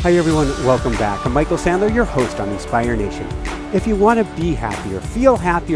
Hi everyone, welcome back. I'm Michael Sandler, your host on Inspire Nation. If you want to be happier,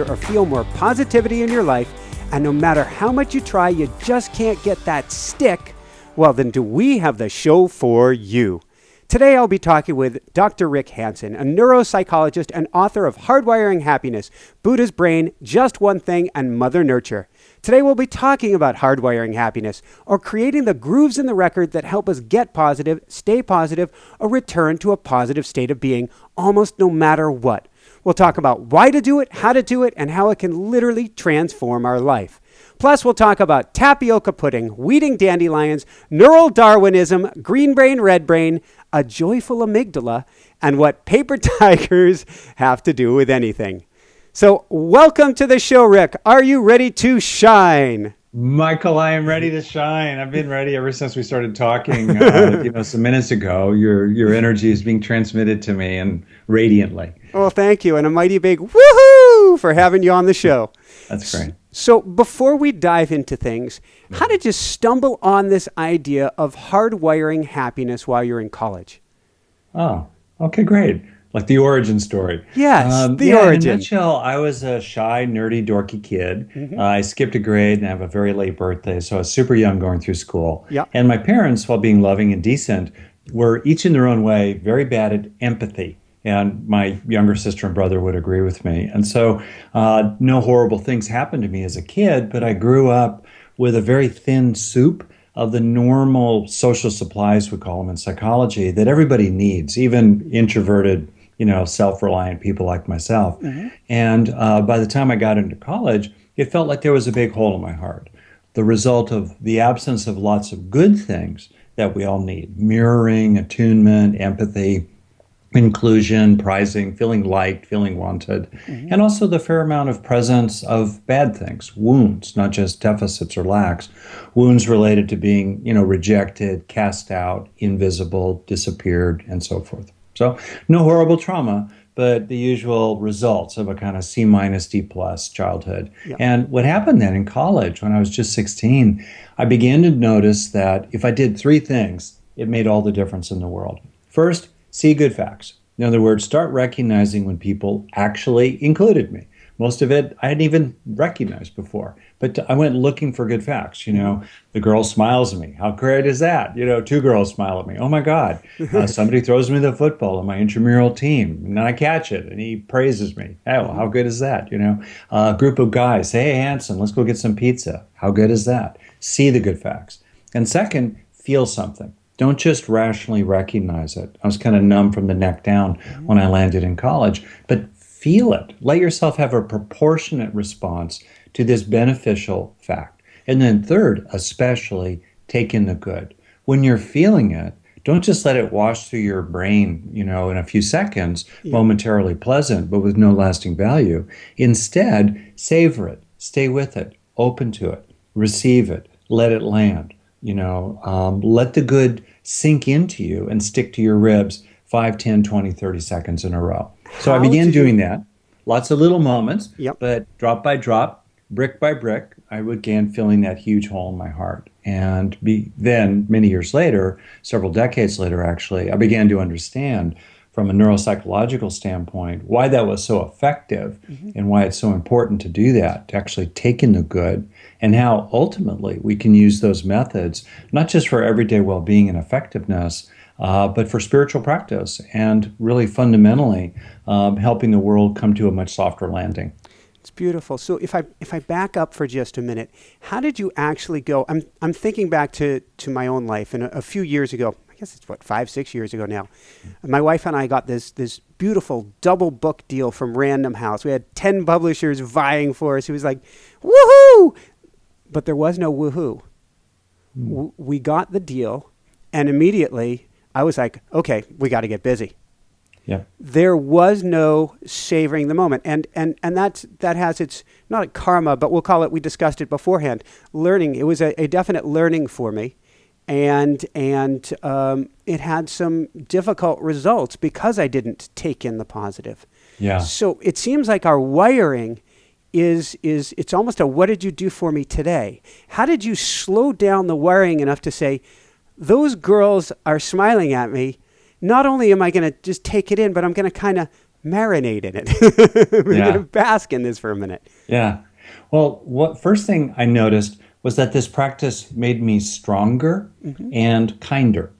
or feel more positivity in your life, and no matter how much you try, you just can't get that stick, well then do we have the show for you. Today I'll be talking with Dr. Rick Hanson, a neuropsychologist and author of Hardwiring Happiness, Buddha's Brain, Just One Thing, and Mother Nurture. Today we'll be talking about hardwiring happiness, or creating the grooves in the record that help us get positive, stay positive, or return to a positive state of being, almost no matter what. We'll talk about why to do it, how to do it, and how it can literally transform our life. Plus, we'll talk about tapioca pudding, weeding dandelions, neural Darwinism, green brain, red brain, a joyful amygdala, and what paper tigers have to do with anything. So, welcome to the show, Rick. Are you ready to shine? Michael, I am ready to shine. I've been ready ever since we started talking, some minutes ago. Your energy is being transmitted to me and radiantly. Well, thank you. And a mighty big woohoo for having you on the show. That's great. So before we dive into things, how did you stumble on this idea of hardwiring happiness while you're in college? Oh, okay, great. Like the origin story. Yes, the origin. In a nutshell, I was a shy, nerdy, dorky kid. I skipped a grade and I have a very late birthday, so I was super young going through school. Yep. And my parents, while being loving and decent, were each in their own way very bad at empathy. And my younger sister and brother would agree with me. And so no horrible things happened to me as a kid, but I grew up with a very thin soup of the normal social supplies, we call them in psychology, that everybody needs, even introverted, self-reliant people like myself. And by the time I got into college, it felt like there was a big hole in my heart. The result of the absence of lots of good things that we all need: mirroring, attunement, empathy, inclusion, prizing, feeling liked, feeling wanted, and also the fair amount of presence of bad things, wounds, not just deficits or lacks, wounds related to being, rejected, cast out, invisible, disappeared, and so forth. So no horrible trauma, but the usual results of a kind of C- D+ childhood. Yep. And what happened then in college, when I was just 16, I began to notice that if I did three things, it made all the difference in the world. First, see good facts. In other words, start recognizing when people actually included me. Most of it I hadn't even recognized before, but I went looking for good facts. The girl smiles at me. How great is that? Two girls smile at me. Oh my God. Somebody throws me the football on my intramural team and I catch it and he praises me. Oh, how good is that? A group of guys say, hey, Hanson, let's go get some pizza. How good is that? See the good facts. And second, feel something. Don't just rationally recognize it. I was kind of numb from the neck down when I landed in college, but feel it. Let yourself have a proportionate response to this beneficial fact. And then third, especially, take in the good. When you're feeling it, don't just let it wash through your brain, in a few seconds, momentarily pleasant, but with no lasting value. Instead, savor it, stay with it, open to it, receive it, let it land. Let the good sink into you and stick to your ribs 5, 10, 20, 30 seconds in a row. So I began doing that. Lots of little moments, but drop by drop, brick by brick, I began filling that huge hole in my heart. And then many years later, several decades later actually, I began to understand from a neuropsychological standpoint why that was so effective and why it's so important to do that, to actually take in the good, and how ultimately we can use those methods, not just for everyday well-being and effectiveness, but for spiritual practice and really fundamentally helping the world come to a much softer landing. It's beautiful. So if I back up for just a minute, how did you actually go? I'm thinking back to my own life, and a few years ago, I guess it's 5, 6 years ago now, my wife and I got this beautiful double book deal from Random House. We had 10 publishers vying for us. It was like, woohoo! But there was no woohoo. We got the deal, and immediately I was like, okay, we got to get busy. Yeah. There was no savoring the moment. And that has its, not a karma, but we'll call it, we discussed it beforehand, learning. It was a definite learning for me. And it had some difficult results because I didn't take in the positive. Yeah. So it seems like our wiring is it's almost a what did you do for me today? How did you slow down the wiring enough to say, those girls are smiling at me. not only am I going to just take it in, but I'm going to kind of marinate in it. We're going to bask in this for a minute. Yeah. Well, what first thing I noticed was that this practice made me stronger and kinder.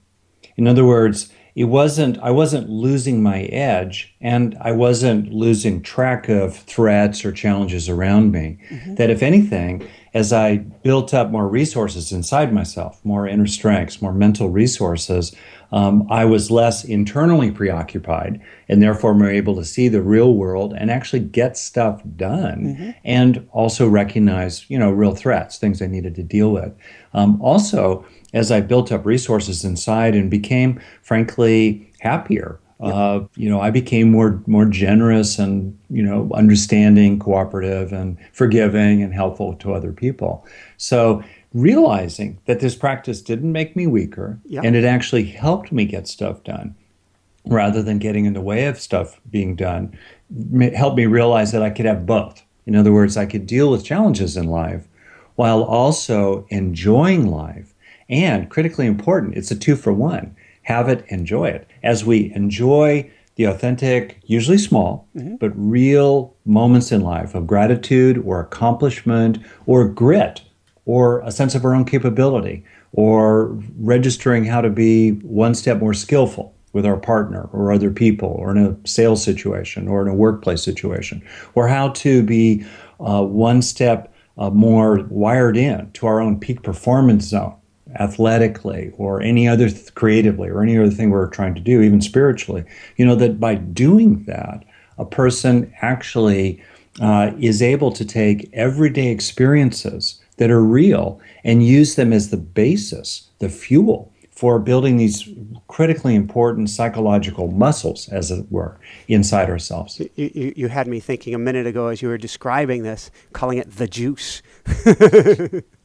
In other words, I wasn't losing my edge, and I wasn't losing track of threats or challenges around me. That if anything, as I built up more resources inside myself, more inner strengths, more mental resources, I was less internally preoccupied, and therefore more able to see the real world and actually get stuff done, and also recognize, real threats, things I needed to deal with. Also, as I built up resources inside and became, frankly, happier, I became more generous and, understanding, cooperative, and forgiving and helpful to other people. So realizing that this practice didn't make me weaker, and it actually helped me get stuff done rather than getting in the way of stuff being done, helped me realize that I could have both. In other words, I could deal with challenges in life while also enjoying life. And critically important, it's a 2-for-1. Have it, enjoy it. As we enjoy the authentic, usually small, but real moments in life of gratitude or accomplishment or grit or a sense of our own capability or registering how to be one step more skillful with our partner or other people or in a sales situation or in a workplace situation, or how to be one step more wired in to our own peak performance zone, athletically or any other creatively or any other thing we're trying to do, even spiritually, that by doing that, a person actually is able to take everyday experiences that are real and use them as the basis, the fuel for building these critically important psychological muscles, as it were, inside ourselves. You had me thinking a minute ago as you were describing this, calling it the juice.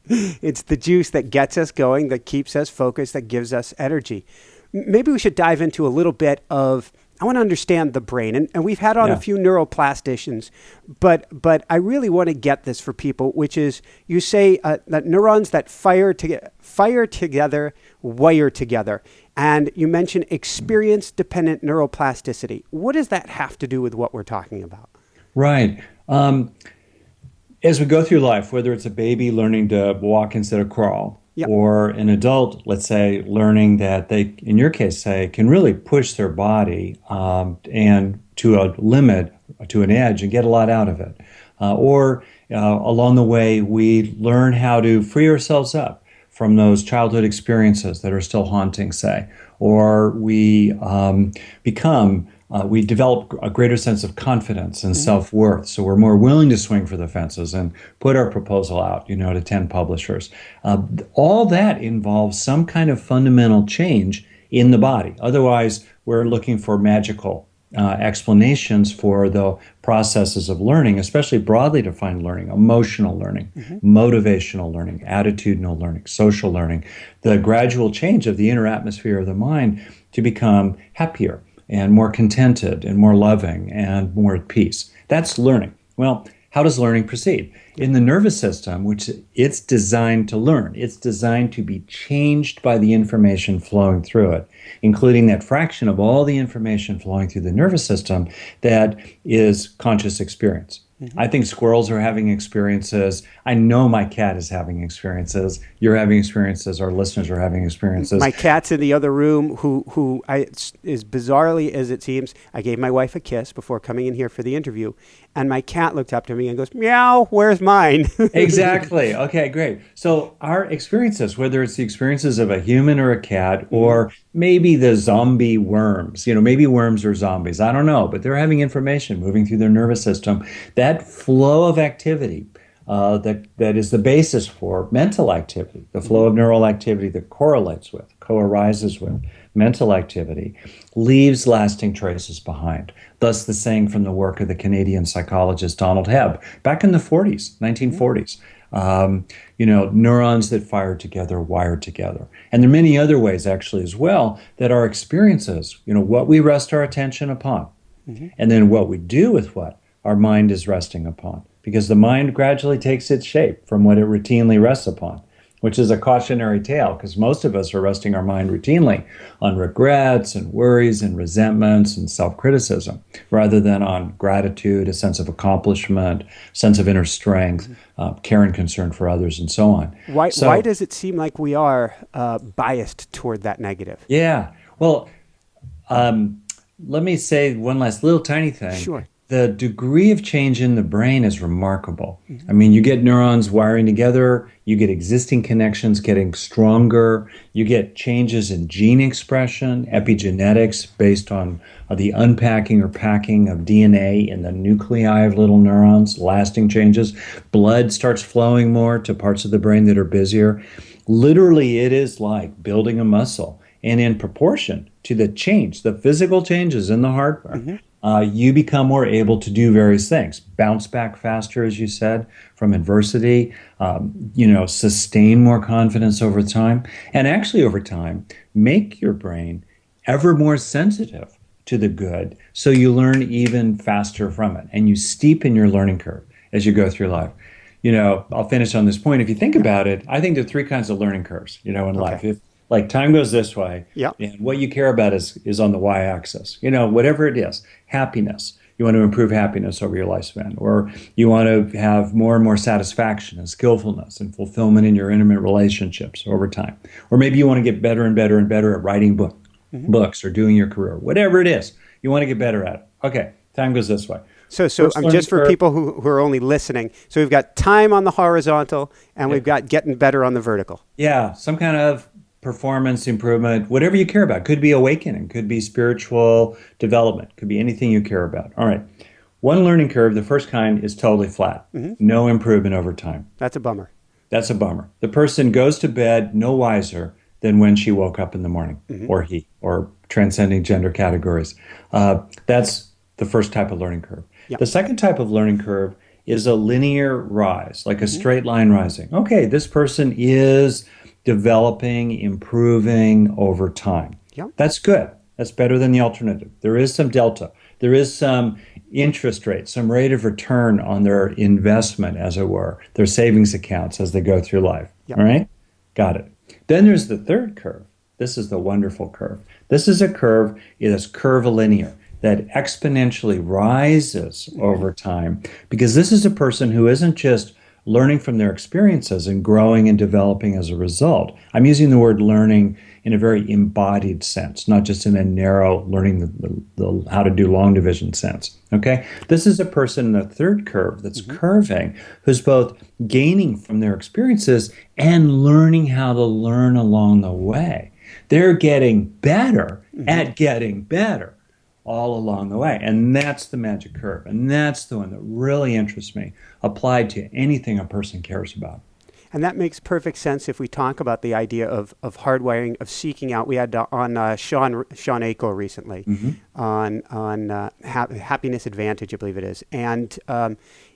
It's the juice that gets us going, that keeps us focused, that gives us energy. Maybe we should dive into a little bit of, I want to understand the brain. And we've had on a few neuroplasticians, but I really want to get this for people, which is, you say that neurons that fire together, wire together. And you mentioned experience-dependent neuroplasticity. What does that have to do with what we're talking about? Right. As we go through life, whether it's a baby learning to walk instead of crawl, or an adult, let's say, learning that they, in your case, say, can really push their body and to a limit, to an edge, and get a lot out of it. Or along the way, we learn how to free ourselves up from those childhood experiences that are still haunting, say, or we we develop a greater sense of confidence and self-worth. So we're more willing to swing for the fences and put our proposal out, to 10 publishers. All that involves some kind of fundamental change in the body. Otherwise, we're looking for magical explanations for the processes of learning, especially broadly defined learning, emotional learning, motivational learning, attitudinal learning, social learning, the gradual change of the inner atmosphere of the mind to become happier and more contented and more loving and more at peace. That's learning. Well, how does learning proceed? In the nervous system, which it's designed to learn, it's designed to be changed by the information flowing through it, including that fraction of all the information flowing through the nervous system that is conscious experience. I think squirrels are having experiences. I know my cat is having experiences. You're having experiences. Our listeners are having experiences. My cat's in the other room who as bizarrely as it seems, I gave my wife a kiss before coming in here for the interview. And my cat looked up to me and goes, meow, where's mine? Exactly. Okay, great. So our experiences, whether it's the experiences of a human or a cat, or maybe the zombie worms, maybe worms are zombies, I don't know, but they're having information moving through their nervous system. That flow of activity that is the basis for mental activity, the flow of neural activity that correlates with, co-arises with mental activity, leaves lasting traces behind. Thus the saying from the work of the Canadian psychologist Donald Hebb back in the 1940s. Neurons that fire together, wire together. And there are many other ways actually as well that our experiences, what we rest our attention upon, and then what we do with what our mind is resting upon. Because the mind gradually takes its shape from what it routinely rests upon. which is a cautionary tale because most of us are resting our mind routinely on regrets and worries and resentments and self-criticism rather than on gratitude, a sense of accomplishment, sense of inner strength, care and concern for others, and so on. Why does it seem like we are biased toward that negative? Yeah. Well, let me say one last little tiny thing. Sure. The degree of change in the brain is remarkable. I mean, you get neurons wiring together, you get existing connections getting stronger, you get changes in gene expression, epigenetics based on the unpacking or packing of DNA in the nuclei of little neurons, lasting changes. Blood starts flowing more to parts of the brain that are busier. Literally, it is like building a muscle. And in proportion to the change, the physical changes in the hardware, you become more able to do various things. Bounce back faster, as you said, from adversity, sustain more confidence over time, and actually over time, make your brain ever more sensitive to the good, so you learn even faster from it, and you steepen your learning curve as you go through life. I'll finish on this point. If you think about it, I think there are three kinds of learning curves, in life. Like time goes this way, and what you care about is on the y-axis. Whatever it is, happiness. You want to improve happiness over your lifespan, or you want to have more and more satisfaction and skillfulness and fulfillment in your intimate relationships over time. Or maybe you want to get better and better and better at writing books or doing your career. Whatever it is, you want to get better at it. Okay, time goes this way. So just for people who are only listening, so we've got time on the horizontal, and we've got getting better on the vertical. Yeah, some kind of performance improvement, whatever you care about. Could be awakening, could be spiritual development, could be anything you care about. All right. One learning curve, the first kind, is totally flat. No improvement over time. That's a bummer. That's a bummer. The person goes to bed no wiser than when she woke up in the morning, or he, or transcending gender categories. That's the first type of learning curve. The second type of learning curve is a linear rise, like a straight line rising. Okay, this person is developing, improving over time. That's good. That's better than the alternative. There is some delta. There is some interest rate, some rate of return on their investment, as it were, their savings accounts as they go through life. All right? Got it. Then there's the third curve. This is the wonderful curve. This is a curve, it is curvilinear, that exponentially rises over time, because this is a person who isn't just learning from their experiences and growing and developing as a result. I'm using the word learning in a very embodied sense, not just in a narrow learning the how to do long division sense. Okay? This is a person in the third curve that's curving, who's both gaining from their experiences and learning how to learn along the way. They're getting better at getting better all along the way. And that's the magic curve. And that's the one that really interests me, applied to anything a person cares about. And that makes perfect sense if we talk about the idea of hardwiring, of seeking out. We had on Sean Aiko recently on Happiness Advantage, I believe it is. And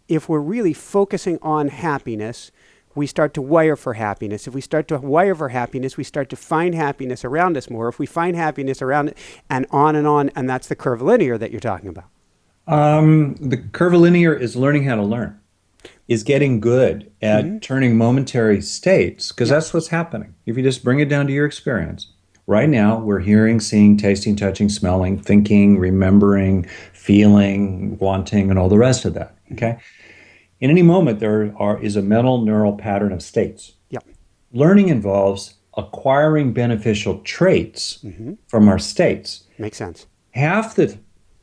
if we're really focusing on happiness, we start to wire for happiness. If we start to wire for happiness, we start to find happiness around us more. If we find happiness around it, and on, and that's the curvilinear that you're talking about. The curvilinear is learning how to learn, is getting good at turning momentary states, because that's what's happening. If you just bring it down to your experience. Right now, we're hearing, seeing, tasting, touching, smelling, thinking, remembering, feeling, wanting, and all the rest of that, okay? In any moment, there is a mental neural pattern of states. Learning involves acquiring beneficial traits from our states. Makes sense. Half the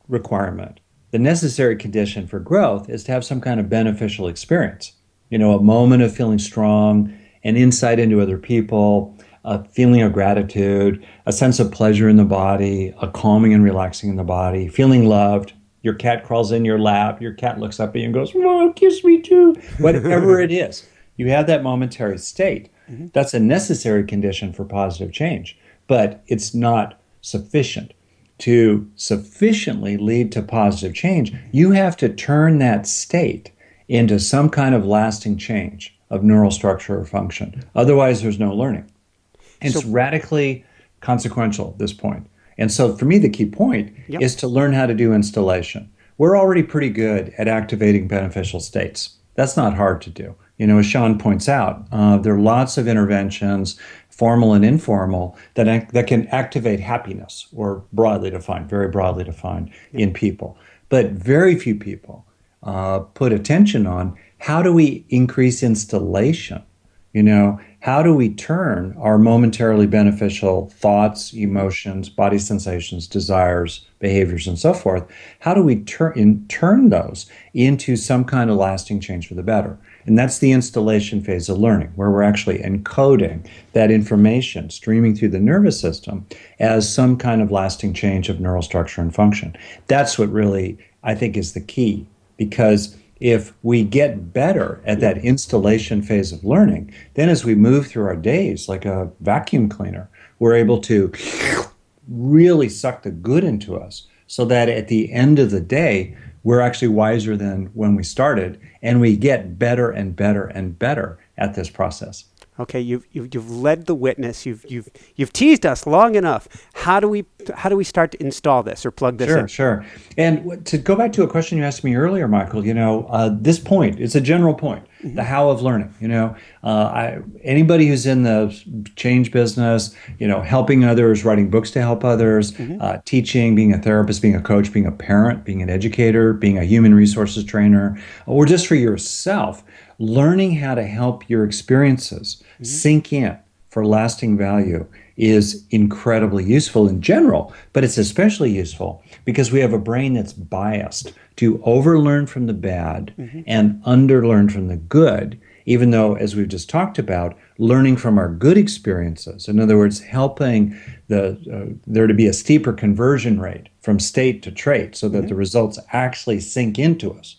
requirement, the necessary condition for growth, is to have some kind of beneficial experience. A moment of feeling strong, an insight into other people, a feeling of gratitude, a sense of pleasure in the body, a calming and relaxing in the body, feeling loved. Your cat crawls in your lap, your cat looks up at you and goes, "Oh, kiss me too." Whatever it is, you have that momentary state. That's a necessary condition for positive change, but it's not sufficient. To sufficiently lead to positive change, you have to turn that state into some kind of lasting change of neural structure or function. Otherwise, there's no learning. It's radically consequential at this point. And so for me, the key point is to learn how to do installation. We're already pretty good at activating beneficial states. That's not hard to do. As Sean points out, there are lots of interventions, formal and informal, that can activate happiness, or very broadly defined in people. But very few people put attention on how do we increase installation? How do we turn our momentarily beneficial thoughts, emotions, body sensations, desires, behaviors, and so forth? How do we turn those into some kind of lasting change for the better? And that's the installation phase of learning, where we're actually encoding that information streaming through the nervous system as some kind of lasting change of neural structure and function. That's what really, I think, is the key, because if we get better at that installation phase of learning, then as we move through our days like a vacuum cleaner, we're able to really suck the good into us, so that at the end of the day, we're actually wiser than when we started, and we get better and better and better at this process. Okay, you've led the witness. You've teased us long enough. How do we start to install this or plug this in? Sure. And to go back to a question you asked me earlier, Michael, this point, it's a general point, the how of learning. Anybody who's in the change business, helping others, writing books to help others, teaching, being a therapist, being a coach, being a parent, being an educator, being a human resources trainer, or just for yourself, learning how to help your experiences sink in for lasting value is incredibly useful in general, but it's especially useful because we have a brain that's biased to overlearn from the bad and underlearn from the good, even though, as we've just talked about, learning from our good experiences, in other words, helping there to be a steeper conversion rate from state to trait so that the results actually sink into us.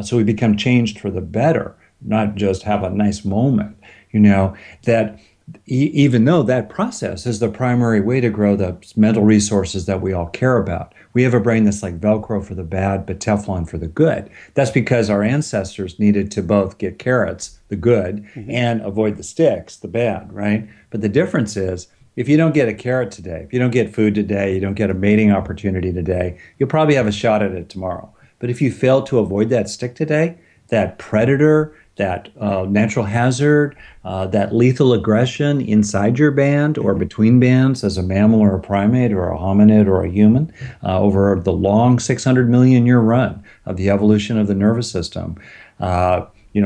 So we become changed for the better, not just have a nice moment, that even though that process is the primary way to grow the mental resources that we all care about. We have a brain that's like Velcro for the bad, but Teflon for the good. That's because our ancestors needed to both get carrots, the good, and avoid the sticks, the bad, right? But the difference is, if you don't get a carrot today, if you don't get food today, you don't get a mating opportunity today, you'll probably have a shot at it tomorrow. But if you fail to avoid that stick today, that predator, that natural hazard, that lethal aggression inside your band or between bands as a mammal or a primate or a hominid or a human over the long 600 million year run of the evolution of the nervous system,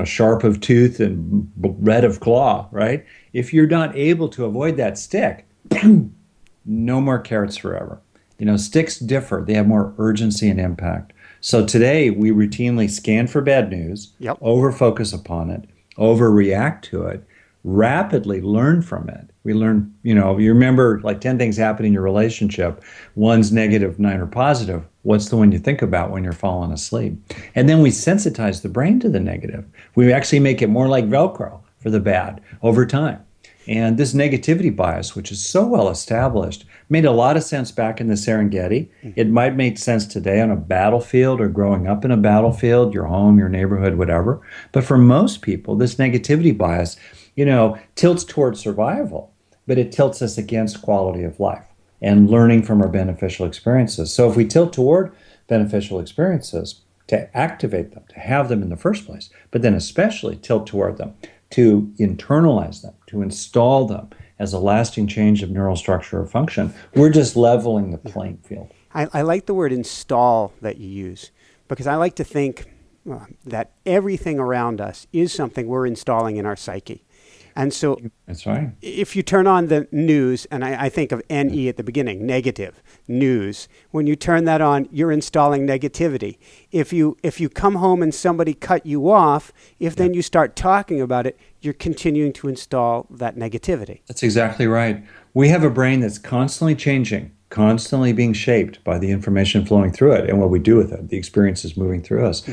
sharp of tooth and red of claw, right? If you're not able to avoid that stick, no more carrots forever. Sticks differ. They have more urgency and impact. So today we routinely scan for bad news, over-focus upon it, overreact to it, rapidly learn from it. We learn, you remember like 10 things happen in your relationship. One's negative, 9 are positive. What's the one you think about when you're falling asleep? And then we sensitize the brain to the negative. We actually make it more like Velcro for the bad over time. And this negativity bias, which is so well established, made a lot of sense back in the Serengeti. It might make sense today on a battlefield or growing up in a battlefield, your home, your neighborhood, whatever. But for most people, this negativity bias, tilts towards survival, but it tilts us against quality of life and learning from our beneficial experiences. So if we tilt toward beneficial experiences, to activate them, to have them in the first place, but then especially tilt toward them, to internalize them, to install them as a lasting change of neural structure or function, we're just leveling the playing field. I like the word install that you use, because I like to think that everything around us is something we're installing in our psyche. And so that's right. If you turn on the news, and I think of NE at the beginning, negative news, when you turn that on, you're installing negativity. If you come home and somebody cut you off, then you start talking about it, you're continuing to install that negativity. That's exactly right. We have a brain that's constantly changing, constantly being shaped by the information flowing through it and what we do with it, the experiences moving through us.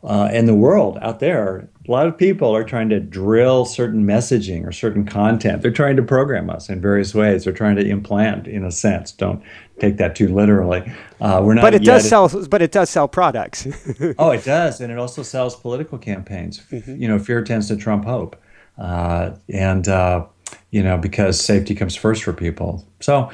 And the world out there, a lot of people are trying to drill certain messaging or certain content. They're trying to program us in various ways. They're trying to implant, in a sense. Don't take that too literally. We're not. But it does sell products. Oh, it does, and it also sells political campaigns. Fear tends to trump hope, because safety comes first for people. So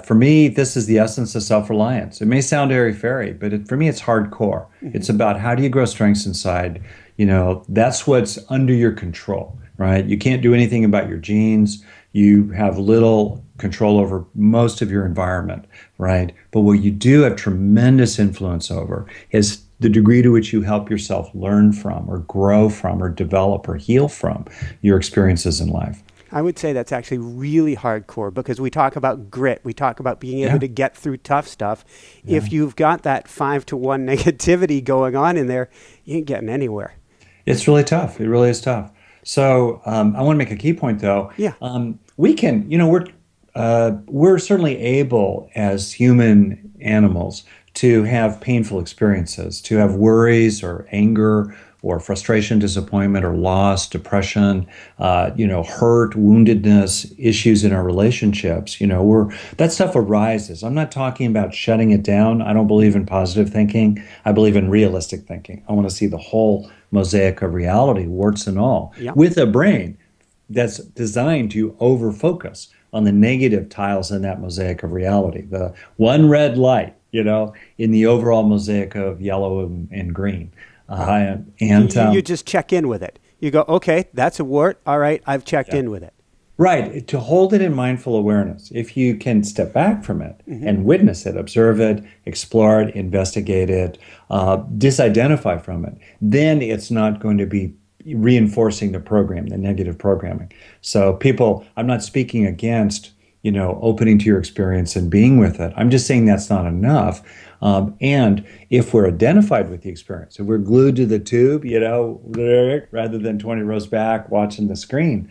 for me, this is the essence of self-reliance. It may sound airy-fairy, but for me, it's hardcore. It's about how do you grow strengths inside? That's what's under your control, right? You can't do anything about your genes. You have little control over most of your environment, right? But what you do have tremendous influence over is the degree to which you help yourself learn from or grow from or develop or heal from your experiences in life. I would say that's actually really hardcore because we talk about grit. We talk about being able to get through tough stuff. Yeah. If you've got that 5-to-1 negativity going on in there, you ain't getting anywhere. It's really tough. It really is tough. So I want to make a key point, though. Yeah. We can, we're certainly able as human animals to have painful experiences, to have worries or anger or frustration, disappointment, or loss, depression, hurt, woundedness, issues in our relationships. That stuff arises. I'm not talking about shutting it down. I don't believe in positive thinking. I believe in realistic thinking. I want to see the whole mosaic of reality, warts and all, with a brain that's designed to overfocus on the negative tiles in that mosaic of reality. The one red light, in the overall mosaic of yellow and green. You just check in with it. You go, okay, that's a wart. All right, I've checked in with it. Right. To hold it in mindful awareness. If you can step back from it and witness it, observe it, explore it, investigate it, disidentify from it, then it's not going to be reinforcing the program, the negative programming. So I'm not speaking against, opening to your experience and being with it. I'm just saying that's not enough. And if we're identified with the experience, if we're glued to the tube, rather than 20 rows back watching the screen,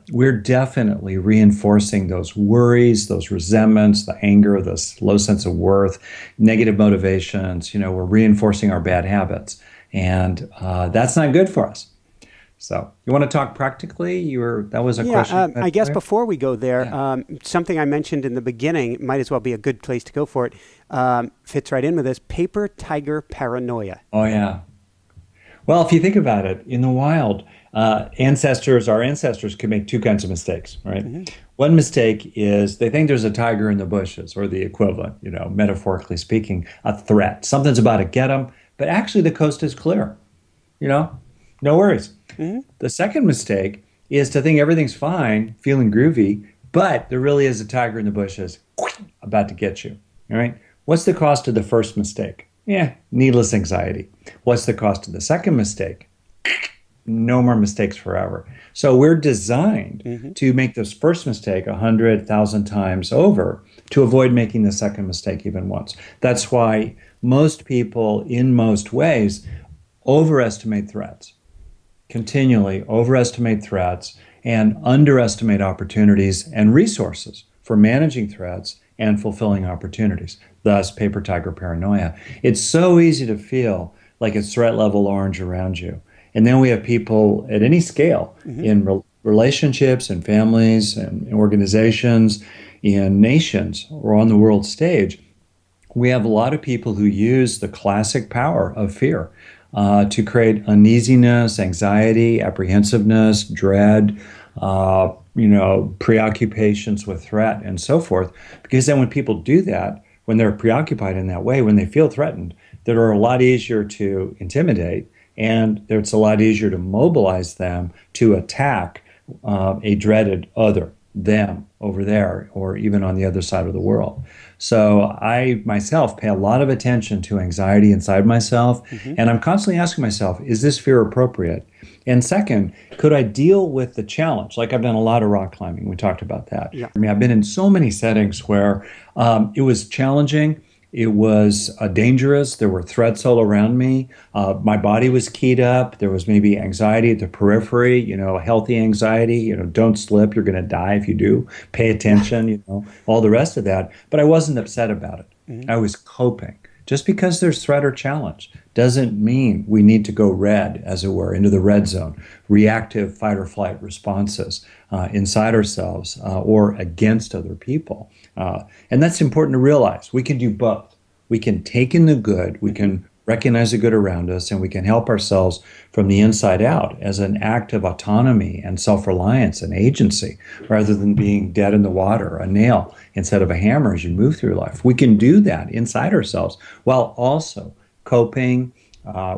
we're definitely reinforcing those worries, those resentments, the anger, this low sense of worth, negative motivations. We're reinforcing our bad habits. And that's not good for us. So you want to talk practically? That was a question. I guess before we go there, something I mentioned in the beginning might as well be a good place to go for it. Fits right in with this paper tiger paranoia. Oh, yeah. Well, if you think about it, in the wild, our ancestors could make two kinds of mistakes, right? One mistake is they think there's a tiger in the bushes or the equivalent, metaphorically speaking, a threat. Something's about to get them, but actually the coast is clear, no worries. The second mistake is to think everything's fine, feeling groovy, but there really is a tiger in the bushes about to get you. All right. What's the cost of the first mistake? Needless anxiety. What's the cost of the second mistake? No more mistakes forever. So we're designed to make this first mistake 100,000 times over to avoid making the second mistake even once. That's why most people, in most ways, overestimate threats. Continually overestimate threats and underestimate opportunities and resources for managing threats and fulfilling opportunities, thus paper tiger paranoia. It's so easy to feel like it's threat level orange around you. And then we have people at any scale in relationships and families and organizations, in nations or on the world stage. We have a lot of people who use the classic power of fear to create uneasiness, anxiety, apprehensiveness, dread, preoccupations with threat and so forth. Because then when people do that, when they're preoccupied in that way, when they feel threatened, they're a lot easier to intimidate, and it's a lot easier to mobilize them to attack a dreaded other, them over there, or even on the other side of the world. So I myself pay a lot of attention to anxiety inside myself, and I'm constantly asking myself, is this fear appropriate? And second, could I deal with the challenge? Like I've done a lot of rock climbing. We talked about that. Yeah. I mean, I've been in so many settings where it was challenging. It was dangerous. There were threats all around me. My body was keyed up. There was maybe anxiety at the periphery, healthy anxiety, don't slip. You're going to die if you do. Pay attention, all the rest of that. But I wasn't upset about it. I was coping. Just because there's threat or challenge doesn't mean we need to go red, as it were, into the red zone, reactive fight or flight responses inside ourselves or against other people. And that's important to realize. We can do both. We can take in the good. We can recognize the good around us, and we can help ourselves from the inside out as an act of autonomy and self-reliance and agency, rather than being dead in the water, a nail instead of a hammer as you move through life. We can do that inside ourselves while also coping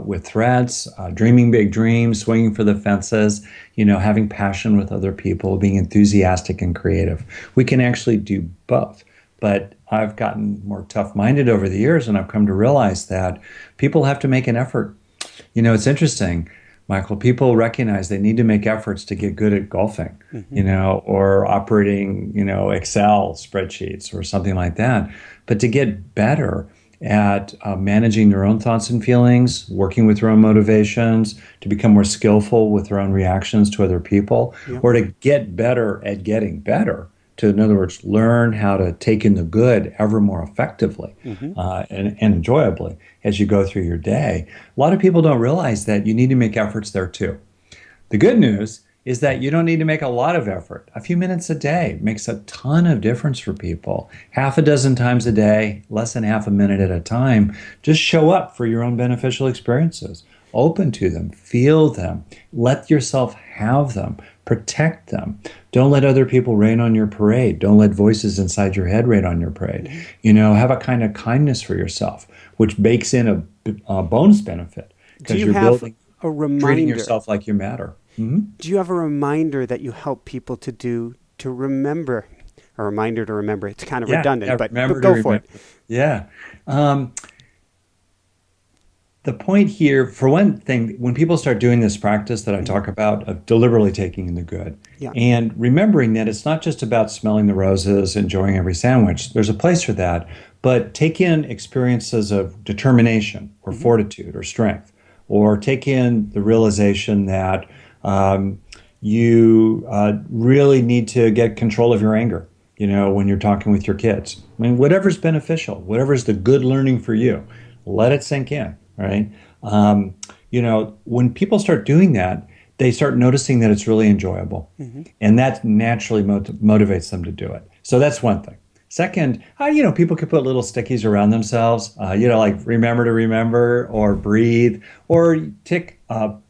with threats, dreaming big dreams, swinging for the fences, having passion with other people, being enthusiastic and creative. We can actually do both. But I've gotten more tough-minded over the years, and I've come to realize that people have to make an effort. It's interesting, Michael. People recognize they need to make efforts to get good at golfing, or operating, Excel spreadsheets or something like that. But to get better at managing their own thoughts and feelings, working with their own motivations, to become more skillful with their own reactions to other people, or to get better at getting better. To, in other words, learn how to take in the good ever more effectively and enjoyably as you go through your day. A lot of people don't realize that you need to make efforts there too. The good news is that you don't need to make a lot of effort. A few minutes a day makes a ton of difference for people. Half a dozen times a day, less than half a minute at a time. Just show up for your own beneficial experiences. Open to them, feel them, let yourself have them, protect them. Don't let other people rain on your parade. Don't let voices inside your head rain on your parade. Have a kind of kindness for yourself, which bakes in a bonus benefit, because you're building, a reminder, treating yourself like you matter. Do you have a reminder that you help people to remember? A reminder to remember. It's kind of redundant, but go for it. Yeah. The point here, for one thing, when people start doing this practice that I talk about of deliberately taking in the good and remembering that it's not just about smelling the roses, enjoying every sandwich, there's a place for that, but take in experiences of determination or fortitude or strength, or take in the realization that you really need to get control of your anger, when you're talking with your kids. I mean, whatever's beneficial, whatever's the good learning for you, let it sink in. Right? When people start doing that, they start noticing that it's really enjoyable. And that naturally motivates them to do it. So that's one thing. Second, people could put little stickies around themselves, like remember to remember, or breathe, or tick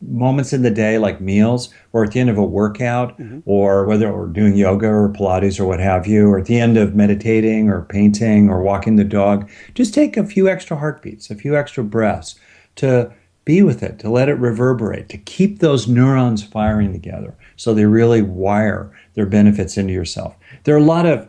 moments in the day like meals, or at the end of a workout, or whether we're doing yoga or Pilates or what have you, or at the end of meditating or painting or walking the dog. Just take a few extra heartbeats, a few extra breaths to be with it, to let it reverberate, to keep those neurons firing together so they really wire their benefits into yourself. There are a lot of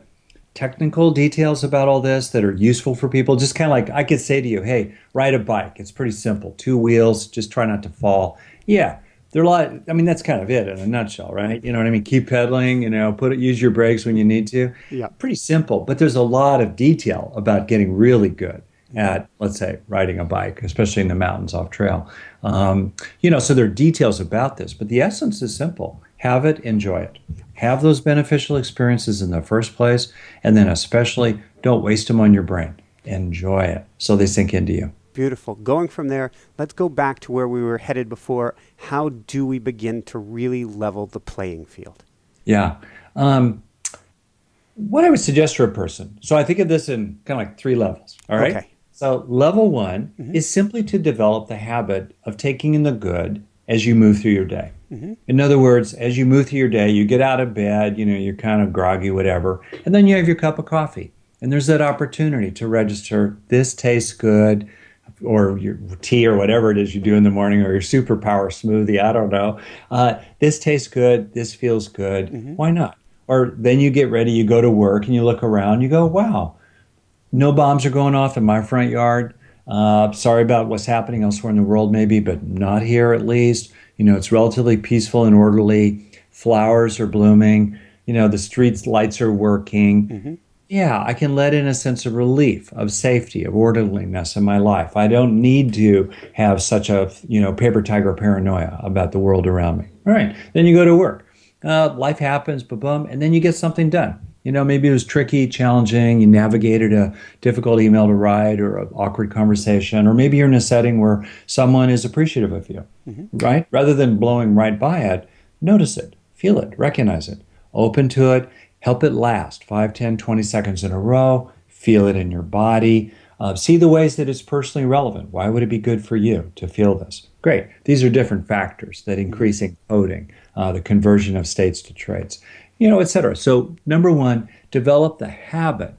technical details about all this that are useful for people. Just kind of like I could say to you, hey, ride a bike. It's pretty simple. 2 wheels, just try not to fall. Yeah, there are a lot. I mean, that's kind of it in a nutshell, right? You know what I mean? Keep pedaling, use your brakes when you need to. Yeah. Pretty simple, but there's a lot of detail about getting really good at, let's say, riding a bike, especially in the mountains off trail. So there are details about this, but the essence is simple. Have it, enjoy it. Have those beneficial experiences in the first place, and then especially don't waste them on your brain. Enjoy it so they sink into you. Beautiful. Going from there, let's go back to where we were headed before. How do we begin to really level the playing field? Yeah. What I would suggest for a person, so I think of this in kind of like 3 levels, all right? Okay. So level 1 is simply to develop the habit of taking in the good as you move through your day. In other words, as you move through your day, you get out of bed, you're kind of groggy, whatever, and then you have your cup of coffee. And there's that opportunity to register, this tastes good, or your tea or whatever it is you do in the morning, or your superpower smoothie, I don't know. This tastes good, this feels good, why not? Or then you get ready, you go to work, and you look around, you go, wow, no bombs are going off in my front yard. Sorry about what's happening elsewhere in the world maybe, but not here at least. It's relatively peaceful and orderly. Flowers are blooming. The streets lights are working. Yeah, I can let in a sense of relief, of safety, of orderliness in my life. I don't need to have such a, paper tiger paranoia about the world around me. All right, then you go to work. Life happens, ba-bum, and then you get something done. Maybe it was tricky, challenging, you navigated a difficult email to write or an awkward conversation, or maybe you're in a setting where someone is appreciative of you, right? Rather than blowing right by it, notice it, feel it, recognize it, open to it, help it last 5, 10, 20 seconds in a row, feel it in your body. See the ways that it's personally relevant. Why would it be good for you to feel this? Great. These are different factors that increase encoding, the conversion of states to traits, et cetera. So number one, develop the habit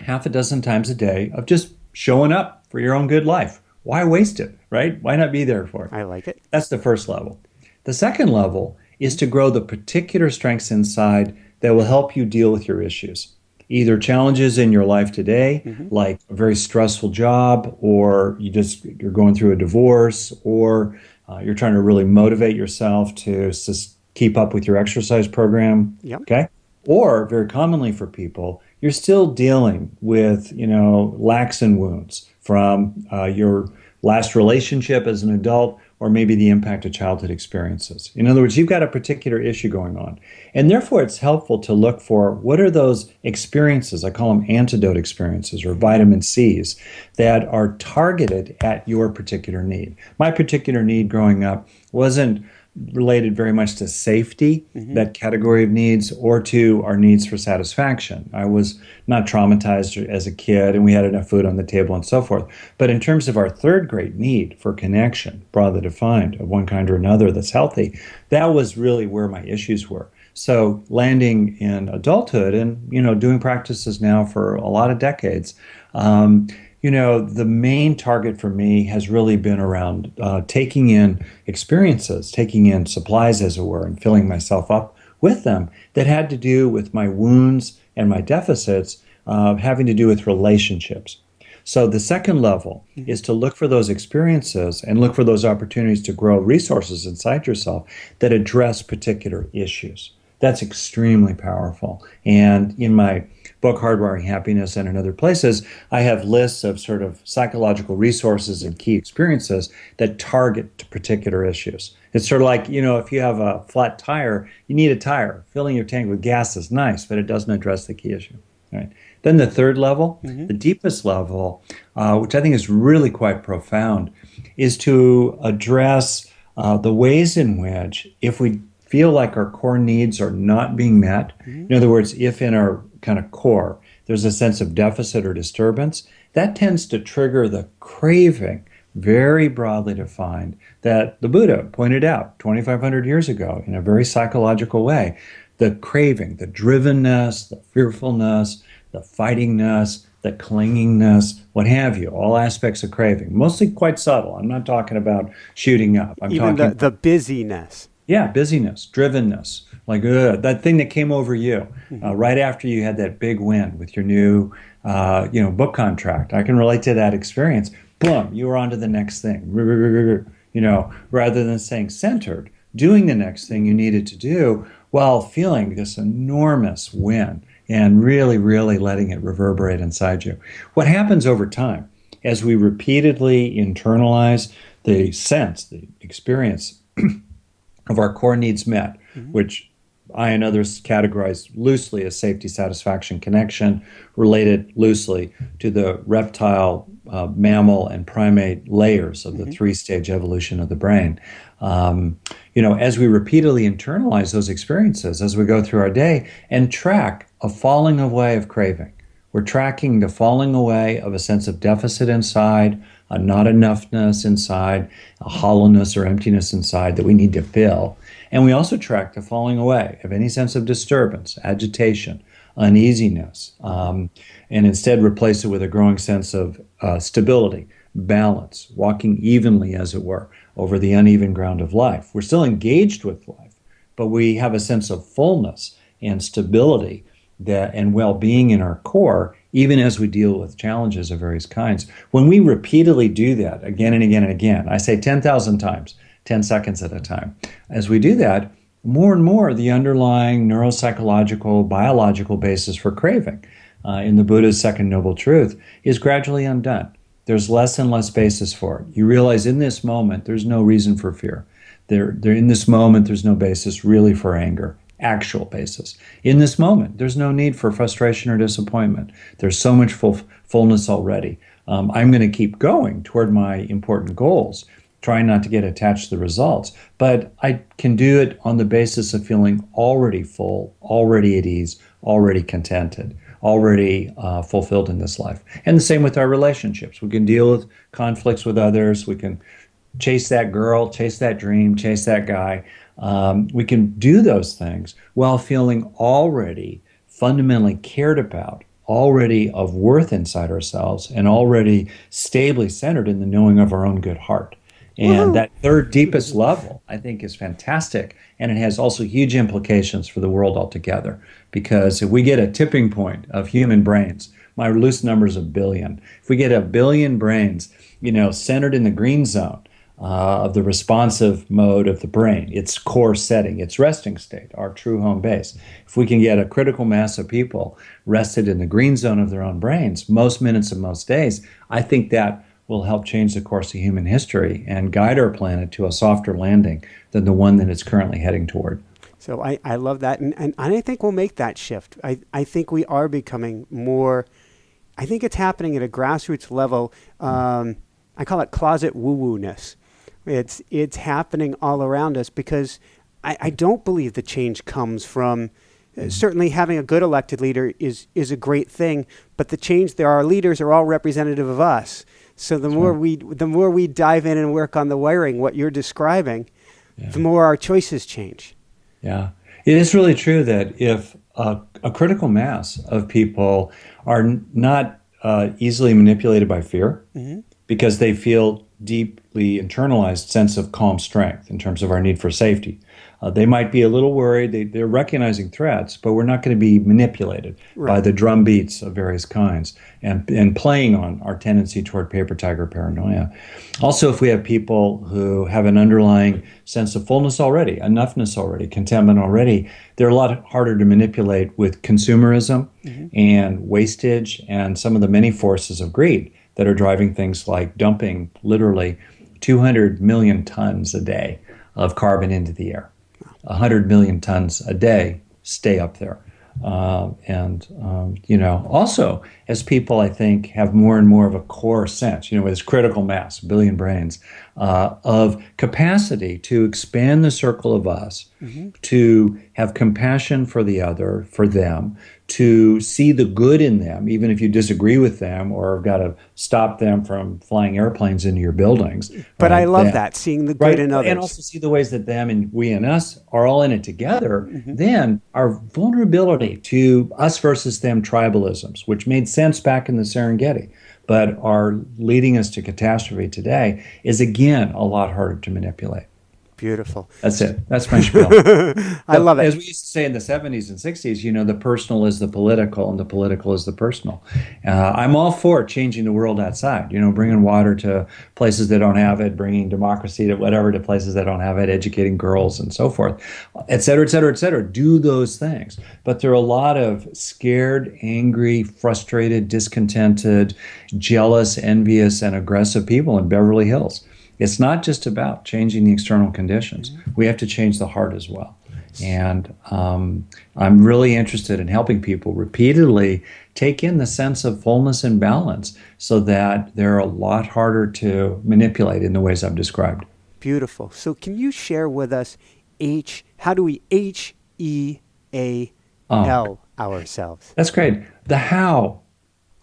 half a dozen times a day of just showing up for your own good life. Why waste it, right? Why not be there for it? I like it. That's the first level. The second level is to grow the particular strengths inside that will help you deal with your issues. Either challenges in your life today, like a very stressful job, or you're going through a divorce, or you're trying to really motivate yourself to keep up with your exercise program. Yep. Okay. Or very commonly for people, you're still dealing with, lacks and wounds from your last relationship as an adult, or maybe the impact of childhood experiences. In other words, you've got a particular issue going on. And therefore, it's helpful to look for what are those experiences, I call them antidote experiences or vitamin C's, that are targeted at your particular need. My particular need growing up wasn't related very much to safety, that category of needs, or to our needs for satisfaction. I was not traumatized as a kid, and we had enough food on the table and so forth. But in terms of our third great need for connection, broadly defined, of one kind or another that's healthy, that was really where my issues were. So landing in adulthood and, doing practices now for a lot of decades, the main target for me has really been around taking in experiences, taking in supplies, as it were, and filling myself up with them that had to do with my wounds and my deficits, having to do with relationships. So the second level is to look for those experiences and look for those opportunities to grow resources inside yourself that address particular issues. That's extremely powerful. And in my book, Hardwiring Happiness, and in other places, I have lists of sort of psychological resources and key experiences that target particular issues. It's sort of like, if you have a flat tire, you need a tire. Filling your tank with gas is nice, but it doesn't address the key issue. Right? Then the third level, the deepest level, which I think is really quite profound, is to address the ways in which, if we feel like our core needs are not being met, in other words, if in our kind of core there's a sense of deficit or disturbance, that tends to trigger the craving, very broadly defined, that the Buddha pointed out 2,500 years ago in a very psychological way. The craving, the drivenness, the fearfulness, the fightingness, the clingingness, what have you, all aspects of craving, mostly quite subtle. I'm not talking about shooting up. I'm Even talking the busyness. Yeah, busyness, drivenness, like that thing that came over you right after you had that big win with your new, book contract. I can relate to that experience. Boom, you were on to the next thing. Rather than staying centered, doing the next thing you needed to do while feeling this enormous win and really, really letting it reverberate inside you. What happens over time as we repeatedly internalize the sense, the experience of our core needs met, which I and others categorize loosely as safety, satisfaction, connection, related loosely to the reptile, mammal, and primate layers of the three-stage evolution of the brain. As we repeatedly internalize those experiences as we go through our day and track a falling away of craving, we're tracking the falling away of a sense of deficit inside, a not enoughness inside, a hollowness or emptiness inside that we need to fill. And we also track the falling away of any sense of disturbance, agitation, uneasiness, and instead replace it with a growing sense of stability, balance, walking evenly, as it were, over the uneven ground of life. We're still engaged with life, but we have a sense of fullness and stability and well-being in our core, even as we deal with challenges of various kinds. When we repeatedly do that again and again and again, I say 10,000 times, 10 seconds at a time, as we do that, more and more the underlying neuropsychological, biological basis for craving in the Buddha's second noble truth is gradually undone. There's less and less basis for it. You realize in this moment, there's no reason for fear. In this moment, there's no basis really for anger. Actual basis. In this moment, there's no need for frustration or disappointment. There's so much fullness already. I'm going to keep going toward my important goals, trying not to get attached to the results, but I can do it on the basis of feeling already full, already at ease, already contented, already fulfilled in this life. And the same with our relationships. We can deal with conflicts with others. We can chase that girl, chase that dream, chase that guy. We can do those things while feeling already fundamentally cared about, already of worth inside ourselves, and already stably centered in the knowing of our own good heart. And that third deepest level, I think, is fantastic. And it has also huge implications for the world altogether. Because if we get a tipping point of human brains, my loose number is 1 billion. If we get 1 billion brains, centered in the green zone of the responsive mode of the brain, its core setting, its resting state, our true home base. If we can get a critical mass of people rested in the green zone of their own brains most minutes of most days, I think that will help change the course of human history and guide our planet to a softer landing than the one that it's currently heading toward. So I love that. And I think we'll make that shift. I think we are becoming more, I think it's happening at a grassroots level. I call it closet woo-woo-ness. It's happening all around us because I don't believe the change comes from certainly having a good elected leader is a great thing, but the change there, our leaders are all representative of us. So the more we dive in and work on the wiring, what you're describing, the more our choices change. Yeah, it is really true that if a critical mass of people are not easily manipulated by fear, because they feel deeply internalized sense of calm strength in terms of our need for safety. They might be a little worried. They're recognizing threats, but we're not going to be manipulated by the drum beats of various kinds and playing on our tendency toward paper tiger paranoia. Also, if we have people who have an underlying sense of fullness already, enoughness already, contentment already, they're a lot harder to manipulate with consumerism and wastage and some of the many forces of greed that are driving things like dumping literally 200 million tons a day of carbon into the air. 100 million tons a day stay up there. Also, as people, I think, have more and more of a core sense, with this critical mass, 1 billion brains, of capacity to expand the circle of us, to have compassion for the other, for them, to see the good in them, even if you disagree with them or have got to stop them from flying airplanes into your buildings. But I love that, seeing the good in others. And also see the ways that them and we and us are all in it together. Then our vulnerability to us versus them tribalisms, which made sense back in the Serengeti, but are leading us to catastrophe today, is again a lot harder to manipulate. Beautiful. That's it. That's my spiel. I love it. As we used to say in the 70s and 60s, the personal is the political and the political is the personal. I'm all for changing the world outside, bringing water to places that don't have it, bringing democracy to places that don't have it, educating girls and so forth, et cetera, et cetera, et cetera. Do those things. But there are a lot of scared, angry, frustrated, discontented, jealous, envious, and aggressive people in Beverly Hills. It's not just about changing the external conditions. We have to change the heart as well. And I'm really interested in helping people repeatedly take in the sense of fullness and balance so that they're a lot harder to manipulate in the ways I've described. Beautiful. So can you share with us how do we HEAL ourselves? That's great. The how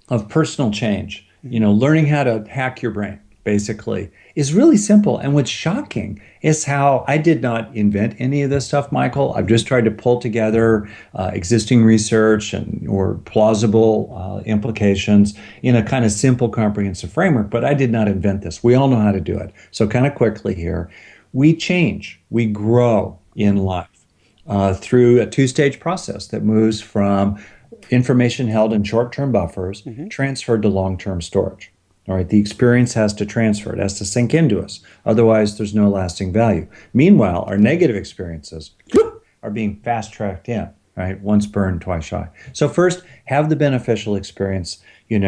of personal change, learning how to hack your brain, basically, is really simple. And what's shocking is how I did not invent any of this stuff, Michael. I've just tried to pull together existing research or plausible implications in a kind of simple, comprehensive framework. But I did not invent this. We all know how to do it. So kind of quickly here, we change, we grow in life through a two-stage process that moves from information held in short-term buffers transferred to long-term storage. All right, the experience has to transfer. It has to sink into us. Otherwise, there's no lasting value. Meanwhile, our negative experiences are being fast-tracked in, right? Once burned, twice shy. So first, have the beneficial experience, in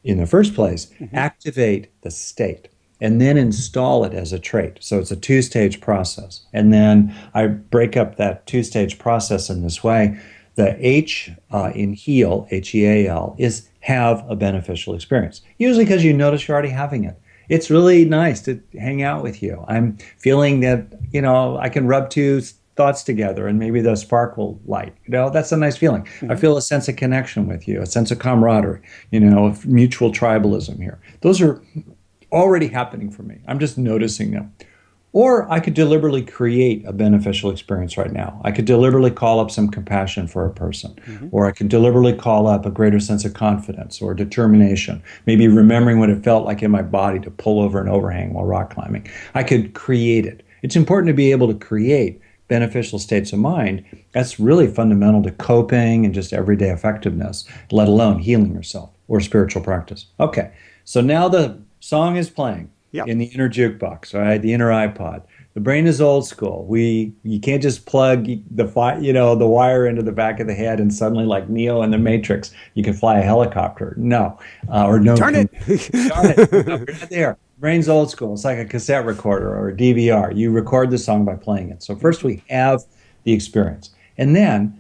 the first place. Activate the state, and then install it as a trait. So it's a two-stage process. And then I break up that two-stage process in this way. The H in heal, HEAL, is have a beneficial experience. Usually because you notice you're already having it. It's really nice to hang out with you. I'm feeling that, I can rub Tues thoughts together and maybe the spark will light. That's a nice feeling. I feel a sense of connection with you, a sense of camaraderie, of mutual tribalism here. Those are already happening for me. I'm just noticing them. Or I could deliberately create a beneficial experience right now. I could deliberately call up some compassion for a person, or I could deliberately call up a greater sense of confidence or determination, maybe remembering what it felt like in my body to pull over an overhang while rock climbing. I could create it. It's important to be able to create beneficial states of mind. That's really fundamental to coping and just everyday effectiveness, let alone healing yourself or spiritual practice. Okay, so now the song is playing. Yep. In the inner jukebox, right? The inner iPod. The brain is old school. You can't just plug the wire into the back of the head and suddenly, like Neo in the Matrix, you can fly a helicopter. No, or no. Darn it! Darn it! No, we're not there. Brain's old school. It's like a cassette recorder or a DVR. You record the song by playing it. So first we have the experience, and then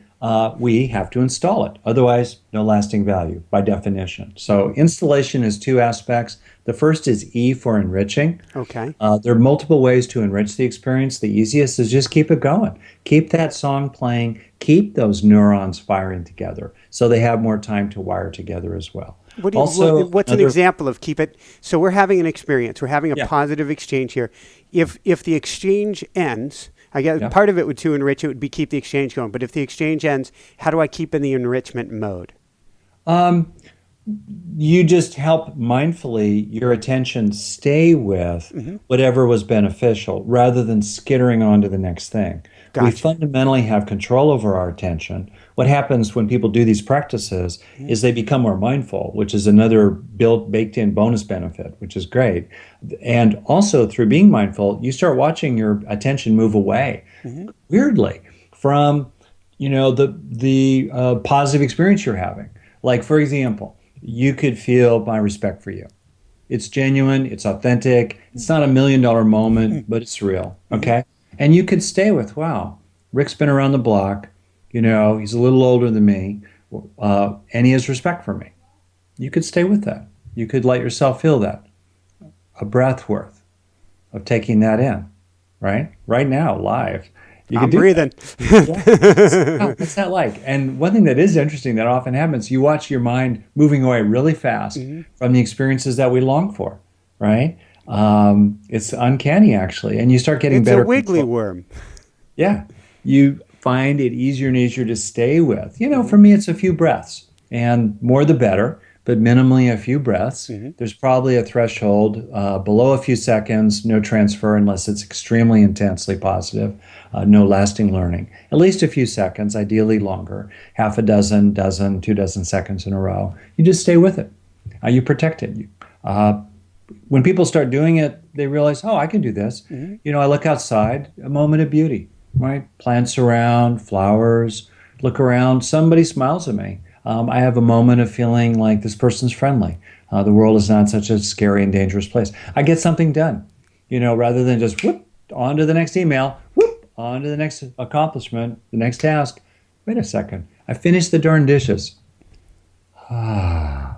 we have to install it. Otherwise, no lasting value by definition. So installation is two aspects. The first is E for enriching. Okay. There are multiple ways to enrich the experience. The easiest is just keep it going. Keep that song playing. Keep those neurons firing together so they have more time to wire together as well. What's an example of keep it? So we're having an experience. We're having a positive exchange here. If the exchange ends, I guess part of it to enrich it would be keep the exchange going. But if the exchange ends, how do I keep in the enrichment mode? You just help mindfully your attention stay with whatever was beneficial rather than skittering on to the next thing. Gotcha. We fundamentally have control over our attention. What happens when people do these practices is they become more mindful, which is another baked-in bonus benefit, which is great. And also through being mindful, you start watching your attention move away, weirdly, from the positive experience you're having. Like, for example, you could feel my respect for you. It's genuine, it's authentic, it's not $1 million moment, but it's real, okay? And you could stay with, wow, Rick's been around the block, he's a little older than me, and he has respect for me. You could stay with that. You could let yourself feel that. A breath worth of taking that in, right? Right now, live. I'm breathing. What's that like? And one thing that is interesting that often happens, you watch your mind moving away really fast from the experiences that we long for, right? It's uncanny, actually. And you start getting better. It's a wiggly worm. Yeah. You find it easier and easier to stay with. For me, it's a few breaths. And more the better, but minimally a few breaths. There's probably a threshold below a few seconds, no transfer unless it's extremely intensely positive, no lasting learning. At least a few seconds, ideally longer, half a dozen, 2 seconds in a row. You just stay with it. You protect it. When people start doing it, they realize, I can do this. I look outside, a moment of beauty, right? Plants around, flowers, look around, somebody smiles at me. I have a moment of feeling like this person's friendly. The world is not such a scary and dangerous place. I get something done, rather than just whoop, on to the next email, whoop, on to the next accomplishment, the next task. Wait a second. I finished the darn dishes. I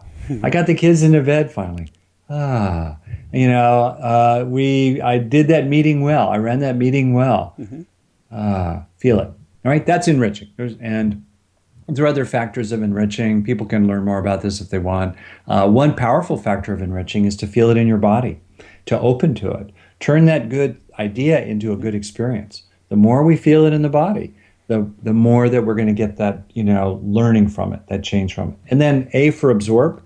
got the kids into bed finally. I did that meeting well. I ran that meeting well. Feel it. All right, that's enriching. There are other factors of enriching. People can learn more about this if they want. One powerful factor of enriching is to feel it in your body, to open to it. Turn that good idea into a good experience. The more we feel it in the body, the more that we're going to get that, learning from it, that change from it. And then A for absorb,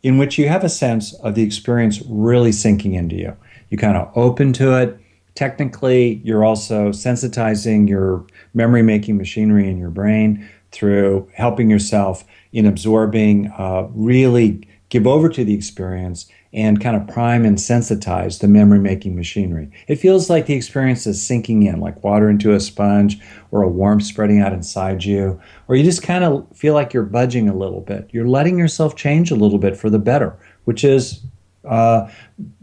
in which you have a sense of the experience really sinking into you. You kind of open to it. Technically, you're also sensitizing your memory-making machinery in your brain through helping yourself in absorbing, really give over to the experience and kind of prime and sensitize the memory-making machinery. It feels like the experience is sinking in, like water into a sponge or a warmth spreading out inside you, or you just kind of feel like you're budging a little bit. You're letting yourself change a little bit for the better, which is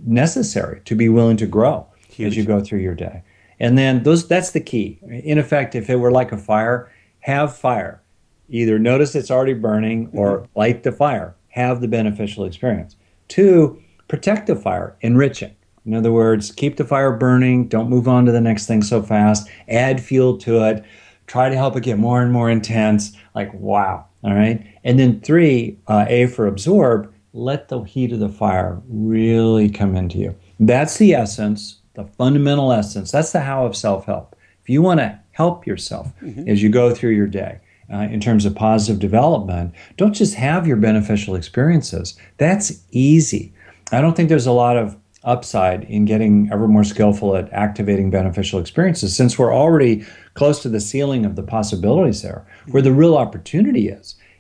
necessary to be willing to grow as you go through your day. And then that's the key. In effect, if it were like a fire, have fire. Either notice it's already burning or light the fire. Have the beneficial experience. 2, protect the fire, enriching. In other words, keep the fire burning. Don't move on to the next thing so fast. Add fuel to it. Try to help it get more and more intense. Like, wow. All right. And then 3, A for absorb. Let the heat of the fire really come into you. That's the essence, the fundamental essence. That's the how of self-help. If you want to help yourself as you go through your day in terms of positive development, don't just have your beneficial experiences. That's easy. I don't think there's a lot of upside in getting ever more skillful at activating beneficial experiences, since we're already close to the ceiling of the possibilities there. Where the real opportunity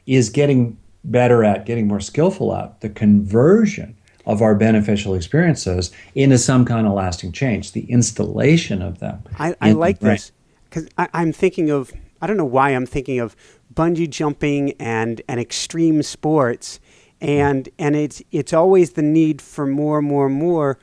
is getting better at, getting more skillful at the conversion of our beneficial experiences into some kind of lasting change, the installation of them. I like this because I'm thinking of, I don't know why I'm thinking of bungee jumping and extreme sports, and it's always the need for more,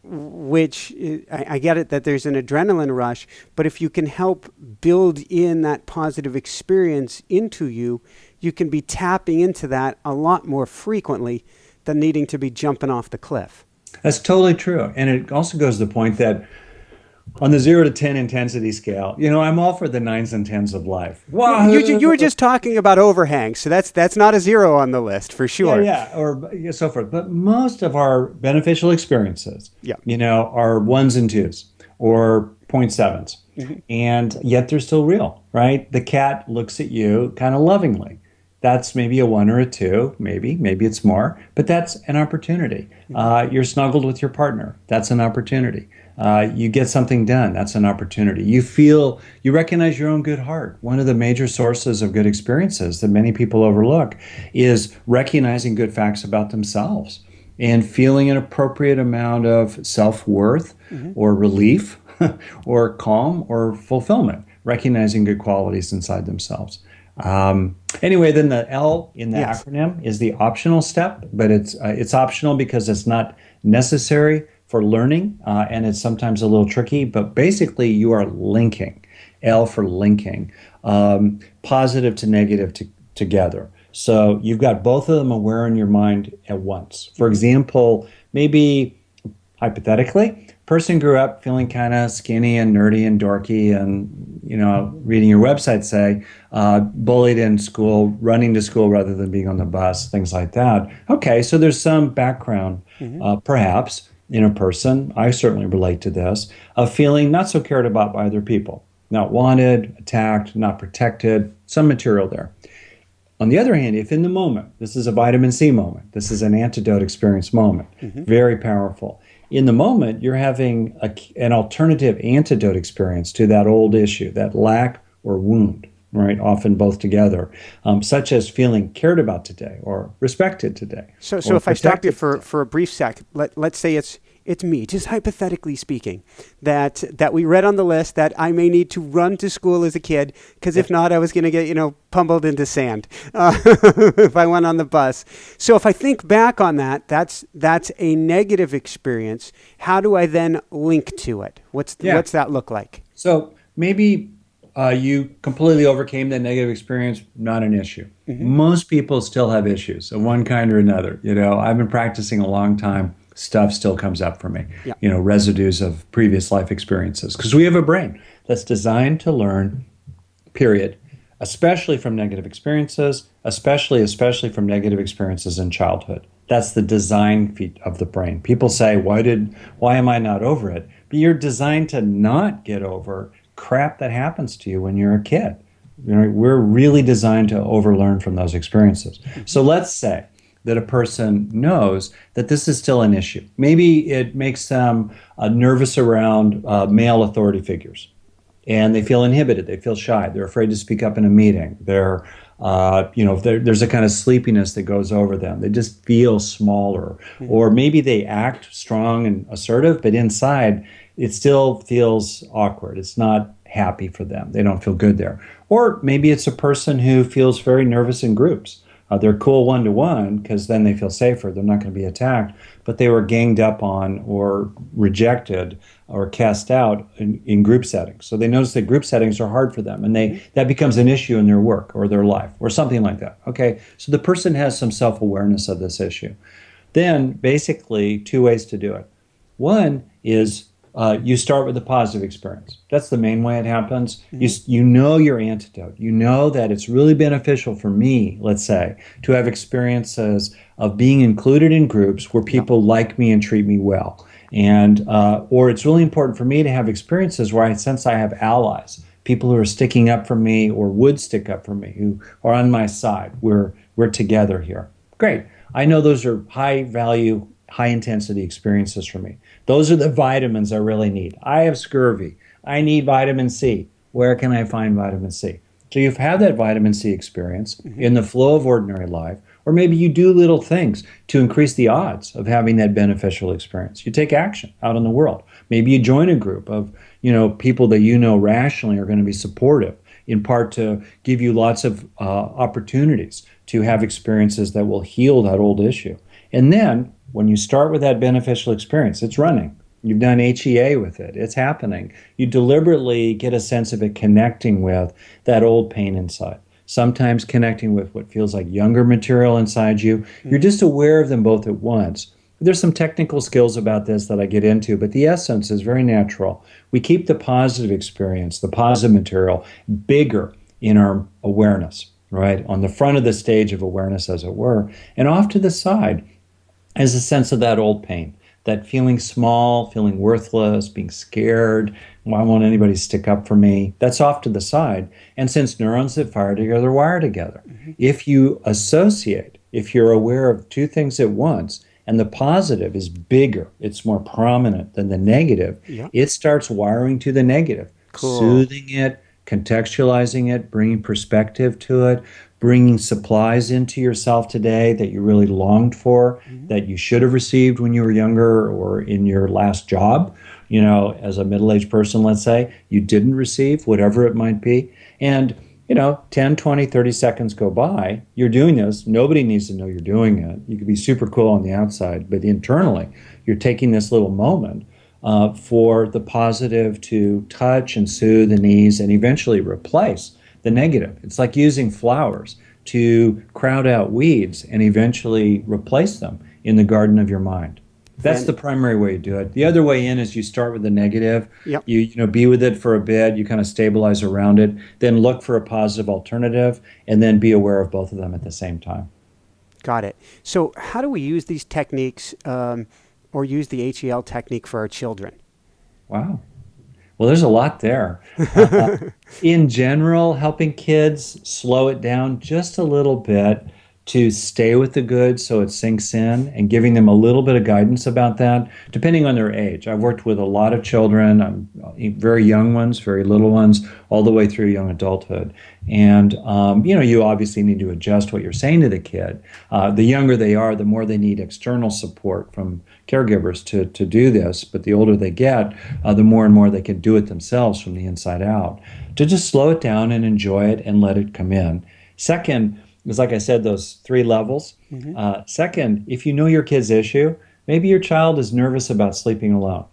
which I get it that there's an adrenaline rush, but if you can help build in that positive experience into you, you can be tapping into that a lot more frequently than needing to be jumping off the cliff. That's totally true. And it also goes to the point that on the 0 to 10 intensity scale, I'm all for the 9s and 10s of life. Wow. You were just talking about overhangs, so that's not a 0 on the list for sure. Yeah, or so forth. But most of our beneficial experiences, are 1s and 2s or 0.7s. And yet they're still real, right? The cat looks at you kind of lovingly. That's maybe a 1 or a 2, maybe it's more, but that's an opportunity. You're snuggled with your partner. That's an opportunity. You get something done. That's an opportunity. You recognize your own good heart. One of the major sources of good experiences that many people overlook is recognizing good facts about themselves and feeling an appropriate amount of self-worth or relief or calm or fulfillment, recognizing good qualities inside themselves. Anyway, then the L in the acronym is the optional step, but it's optional because it's not necessary for learning, and it's sometimes a little tricky, but basically you are linking, L for linking, positive to negative together. So you've got both of them aware in your mind at once. For example, maybe hypothetically, person grew up feeling kind of skinny and nerdy and dorky and, reading your website, say, bullied in school, running to school rather than being on the bus, things like that. Okay, so there's some background, perhaps, in a person, I certainly relate to this, of feeling not so cared about by other people, not wanted, attacked, not protected, some material there. On the other hand, if in the moment, this is a vitamin C moment, this is an antidote experience moment, very powerful. In the moment, you're having an alternative antidote experience to that old issue, that lack or wound, right? Often both together, such as feeling cared about today or respected today. So if I stop you for a brief sec, let's say it's me, just hypothetically speaking, that we read on the list that I may need to run to school as a kid, because if not, I was going to get, pummeled into sand if I went on the bus. So if I think back on that, that's a negative experience. How do I then link to it? What's that look like? So maybe you completely overcame that negative experience, not an issue. Most people still have issues of one kind or another. I've been practicing a long time. Stuff still comes up for me, residues of previous life experiences. Because we have a brain that's designed to learn, period, especially from negative experiences, especially from negative experiences in childhood. That's the design feat of the brain. People say, why am I not over it? But you're designed to not get over crap that happens to you when you're a kid. We're really designed to overlearn from those experiences. So let's say that a person knows that this is still an issue. Maybe it makes them nervous around male authority figures, and they feel inhibited. They feel shy. They're afraid to speak up in a meeting. There's a kind of sleepiness that goes over them. They just feel smaller, or maybe they act strong and assertive, but inside it still feels awkward. It's not happy for them. They don't feel good there. Or maybe it's a person who feels very nervous in groups. They're cool one-to-one because then they feel safer. They're not going to be attacked. But they were ganged up on or rejected or cast out in group settings. So they notice that group settings are hard for them, and that becomes an issue in their work or their life or something like that. Okay, so the person has some self-awareness of this issue. Then basically 2 ways to do it. One is you start with a positive experience. That's the main way it happens. You know your antidote. You know that it's really beneficial for me, let's say, to have experiences of being included in groups where people like me and treat me well. And or it's really important for me to have experiences where I sense I have allies, people who are sticking up for me or would stick up for me, who are on my side. We're together here. Great. I know those are high value, high intensity experiences for me. Those are the vitamins I really need. I have scurvy. I need vitamin C. Where can I find vitamin C? So you've had that vitamin C experience in the flow of ordinary life, or maybe you do little things to increase the odds of having that beneficial experience. You take action out in the world. Maybe you join a group of, people that you know rationally are going to be supportive, in part to give you lots of opportunities to have experiences that will heal that old issue. And then when you start with that beneficial experience, it's running. You've done HEA with it. It's happening. You deliberately get a sense of it connecting with that old pain inside. Sometimes connecting with what feels like younger material inside you. You're just aware of them both at once. There's some technical skills about this that I get into, but the essence is very natural. We keep the positive experience, the positive material, bigger in our awareness, right? On the front of the stage of awareness, as it were. And off to the side is a sense of that old pain, that feeling small, feeling worthless, being scared. Why won't anybody stick up for me? That's off to the side. And since neurons that fire together wire together, if you associate, if you're aware of two things at once, and the positive is bigger, it's more prominent than the negative, it starts wiring to the negative, soothing it, contextualizing it, bringing perspective to it, bringing supplies into yourself today that you really longed for, that you should have received when you were younger or in your last job, as a middle-aged person, let's say, you didn't receive, whatever it might be. And 10, 20, 30 seconds go by, you're doing this. Nobody needs to know you're doing it. You could be super cool on the outside, but internally, you're taking this little moment for the positive to touch and soothe and ease and eventually replace the negative. It's like using flowers to crowd out weeds and eventually replace them in the garden of your mind. That's the primary way to do it. The other way in is you start with the negative. You be with it for a bit. You kind of stabilize around it. Then look for a positive alternative, and then be aware of both of them at the same time. Got it. So how do we use these techniques or use the HEL technique for our children? Wow. Well, there's a lot there. In general, helping kids slow it down just a little bit to stay with the good so it sinks in, and giving them a little bit of guidance about that, depending on their age. I've worked with a lot of children, very young ones, very little ones, all the way through young adulthood. And, you obviously need to adjust what you're saying to the kid. The younger they are, the more they need external support from caregivers to do this. But the older they get, the more and more they can do it themselves from the inside out. To just slow it down and enjoy it and let it come in. Second, because like I said, those 3 levels. Second, if you know your kid's issue, maybe your child is nervous about sleeping alone,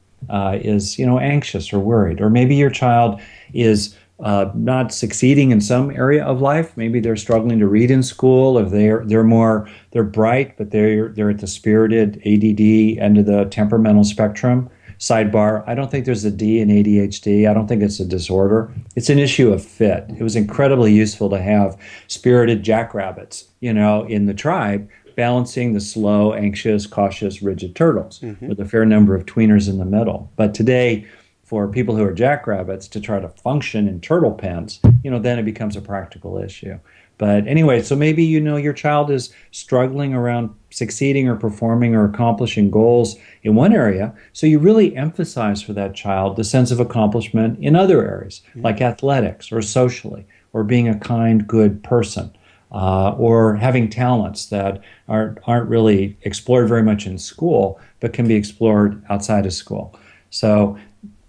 is anxious or worried, or maybe your child is not succeeding in some area of life. Maybe they're struggling to read in school, or they're bright, but they're at the spirited ADD end of the temperamental spectrum. Sidebar, I don't think there's a D in ADHD. I don't think it's a disorder. It's an issue of fit. It was incredibly useful to have spirited jackrabbits, in the tribe, balancing the slow, anxious, cautious, rigid turtles with a fair number of tweeners in the middle. But today, for people who are jackrabbits to try to function in turtle pens, then it becomes a practical issue. But anyway, so maybe your child is struggling around succeeding or performing or accomplishing goals in one area. So you really emphasize for that child the sense of accomplishment in other areas, like athletics or socially, or being a kind, good person, or having talents that aren't really explored very much in school, but can be explored outside of school. So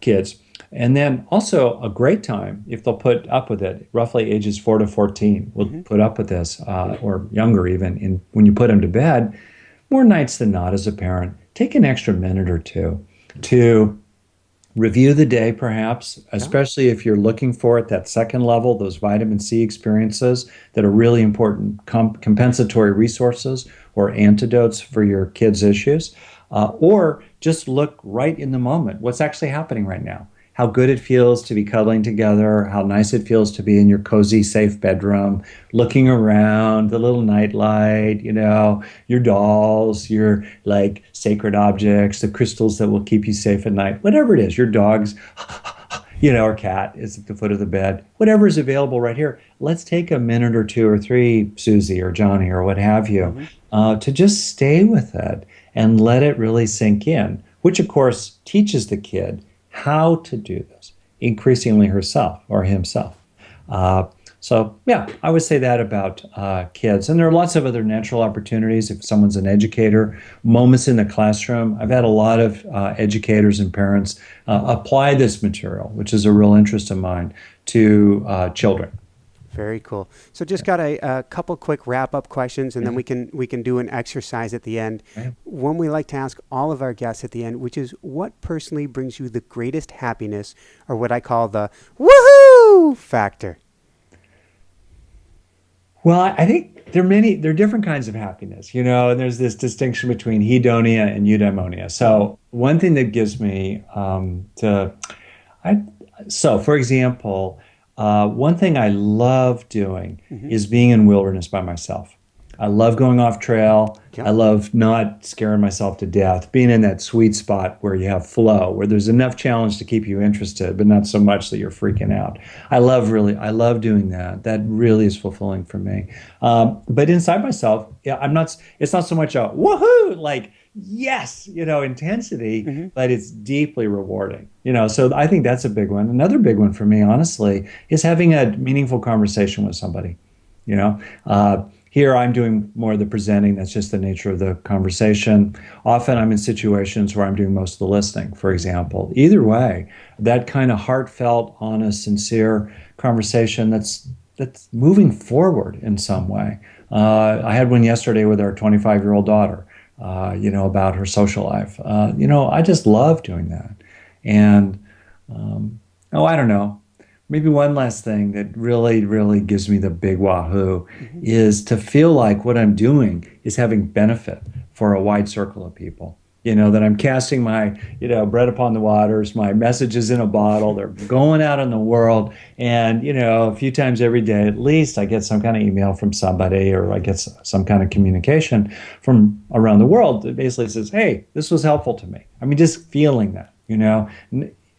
kids. And then also a great time, if they'll put up with it, roughly ages 4 to 14 will put up with this, or younger even, when you put them to bed, more nights than not as a parent, take an extra minute or two to review the day perhaps, especially if you're looking for at that second level, those vitamin C experiences that are really important compensatory resources or antidotes for your kids' issues. Or just look right in the moment. What's actually happening right now? How good it feels to be cuddling together, how nice it feels to be in your cozy, safe bedroom, looking around, the little nightlight, your dolls, your like sacred objects, the crystals that will keep you safe at night, whatever it is, your dogs, or cat is at the foot of the bed, whatever is available right here. Let's take a minute or two or three, Susie or Johnny or what have you, to just stay with it and let it really sink in, which of course teaches the kid how to do this, increasingly herself or himself. So yeah, I would say that about kids. And there are lots of other natural opportunities if someone's an educator, moments in the classroom. I've had a lot of educators and parents apply this material, which is a real interest of mine, to children. Very cool. So just got a couple quick wrap-up questions, and then we can do an exercise at the end. One we like to ask all of our guests at the end, which is, what personally brings you the greatest happiness, or what I call the woohoo factor? Well, I think there are different kinds of happiness, and there's this distinction between hedonia and eudaimonia. So one thing that gives me for example, one thing I love doing is being in wilderness by myself. I love going off trail. Yep. I love not scaring myself to death, being in that sweet spot where you have flow, where there's enough challenge to keep you interested, but not so much that you're freaking out. I love doing that. That really is fulfilling for me. But inside myself, it's not so much a woohoo, like, yes, intensity, but it's deeply rewarding. So I think that's a big one. Another big one for me, honestly, is having a meaningful conversation with somebody. Here I'm doing more of the presenting. That's just the nature of the conversation. Often I'm in situations where I'm doing most of the listening, for example. Either way, that kind of heartfelt, honest, sincere conversation that's moving forward in some way. I had one yesterday with our 25-year-old daughter, about her social life. I just love doing that. And, I don't know. Maybe one last thing that really, really gives me the big wahoo is to feel like what I'm doing is having benefit for a wide circle of people. That I'm casting my, bread upon the waters, my messages in a bottle. They're going out in the world. And, a few times every day, at least, I get some kind of email from somebody, or I get some kind of communication from around the world that basically says, hey, this was helpful to me. I mean, just feeling that,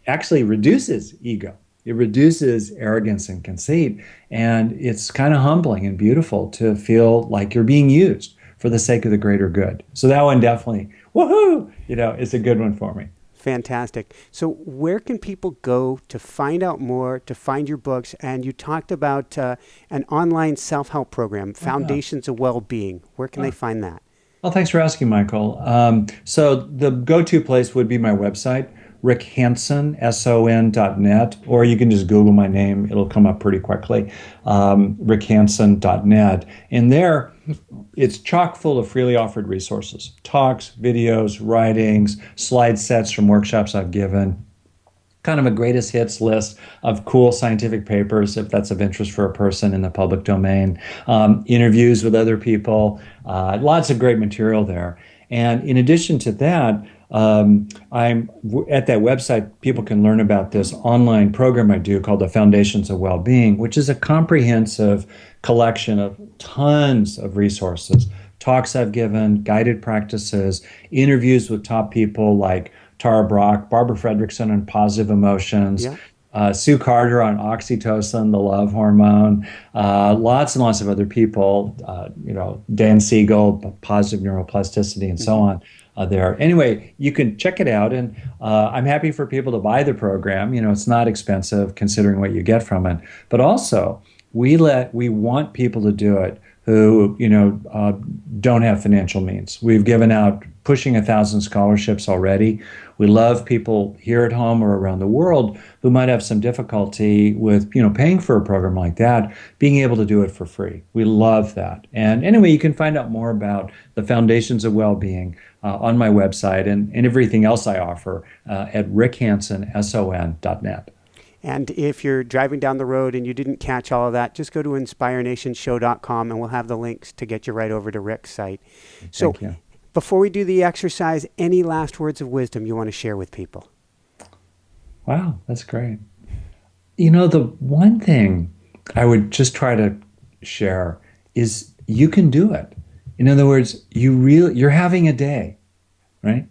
actually reduces ego. It reduces arrogance and conceit, and it's kind of humbling and beautiful to feel like you're being used for the sake of the greater good. So that one definitely, woohoo, is a good one for me. Fantastic. So where can people go to find out more, to find your books? And you talked about an online self-help program, Foundations of Well-Being. Where can they find that? Well, thanks for asking, Michael. So the go-to place would be my website, rickhanson.net, or you can just Google my name. It'll come up pretty quickly, rickhanson.net. And there, it's chock full of freely offered resources, talks, videos, writings, slide sets from workshops I've given, kind of a greatest hits list of cool scientific papers, if that's of interest for a person in the public domain, interviews with other people, lots of great material there. And in addition to that, I'm at that website, people can learn about this online program I do called the Foundations of Well-Being, which is a comprehensive collection of tons of resources, talks I've given, guided practices, interviews with top people like Tara Brach, Barbara Fredrickson on positive emotions, Sue Carter on oxytocin, the love hormone, lots and lots of other people, Dan Siegel, positive neuroplasticity, and so on. There. Anyway, you can check it out, and I'm happy for people to buy the program. It's not expensive considering what you get from it. But also, we want people to do it who don't have financial means. We've given out pushing 1,000 scholarships already. We love people here at home or around the world who might have some difficulty with paying for a program like that, being able to do it for free. We love that. And anyway, you can find out more about the Foundations of Well-Being on my website and everything else I offer at rickhansonson.net. And if you're driving down the road and you didn't catch all of that, just go to inspirenationshow.com and we'll have the links to get you right over to Rick's site. So Thank you. Before we do the exercise, any last words of wisdom you want to share with people? Wow, that's great. You know, the one thing I would just try to share is you can do it. In other words, you're having a day, right?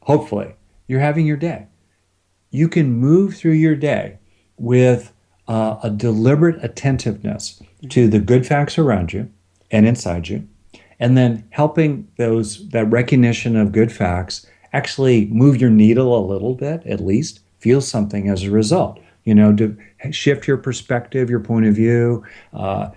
Hopefully, you're having your day. You can move through your day with a deliberate attentiveness to the good facts around you and inside you, and then helping that recognition of good facts actually move your needle a little bit, at least feel something as a result. You know, to shift your perspective, your point of view,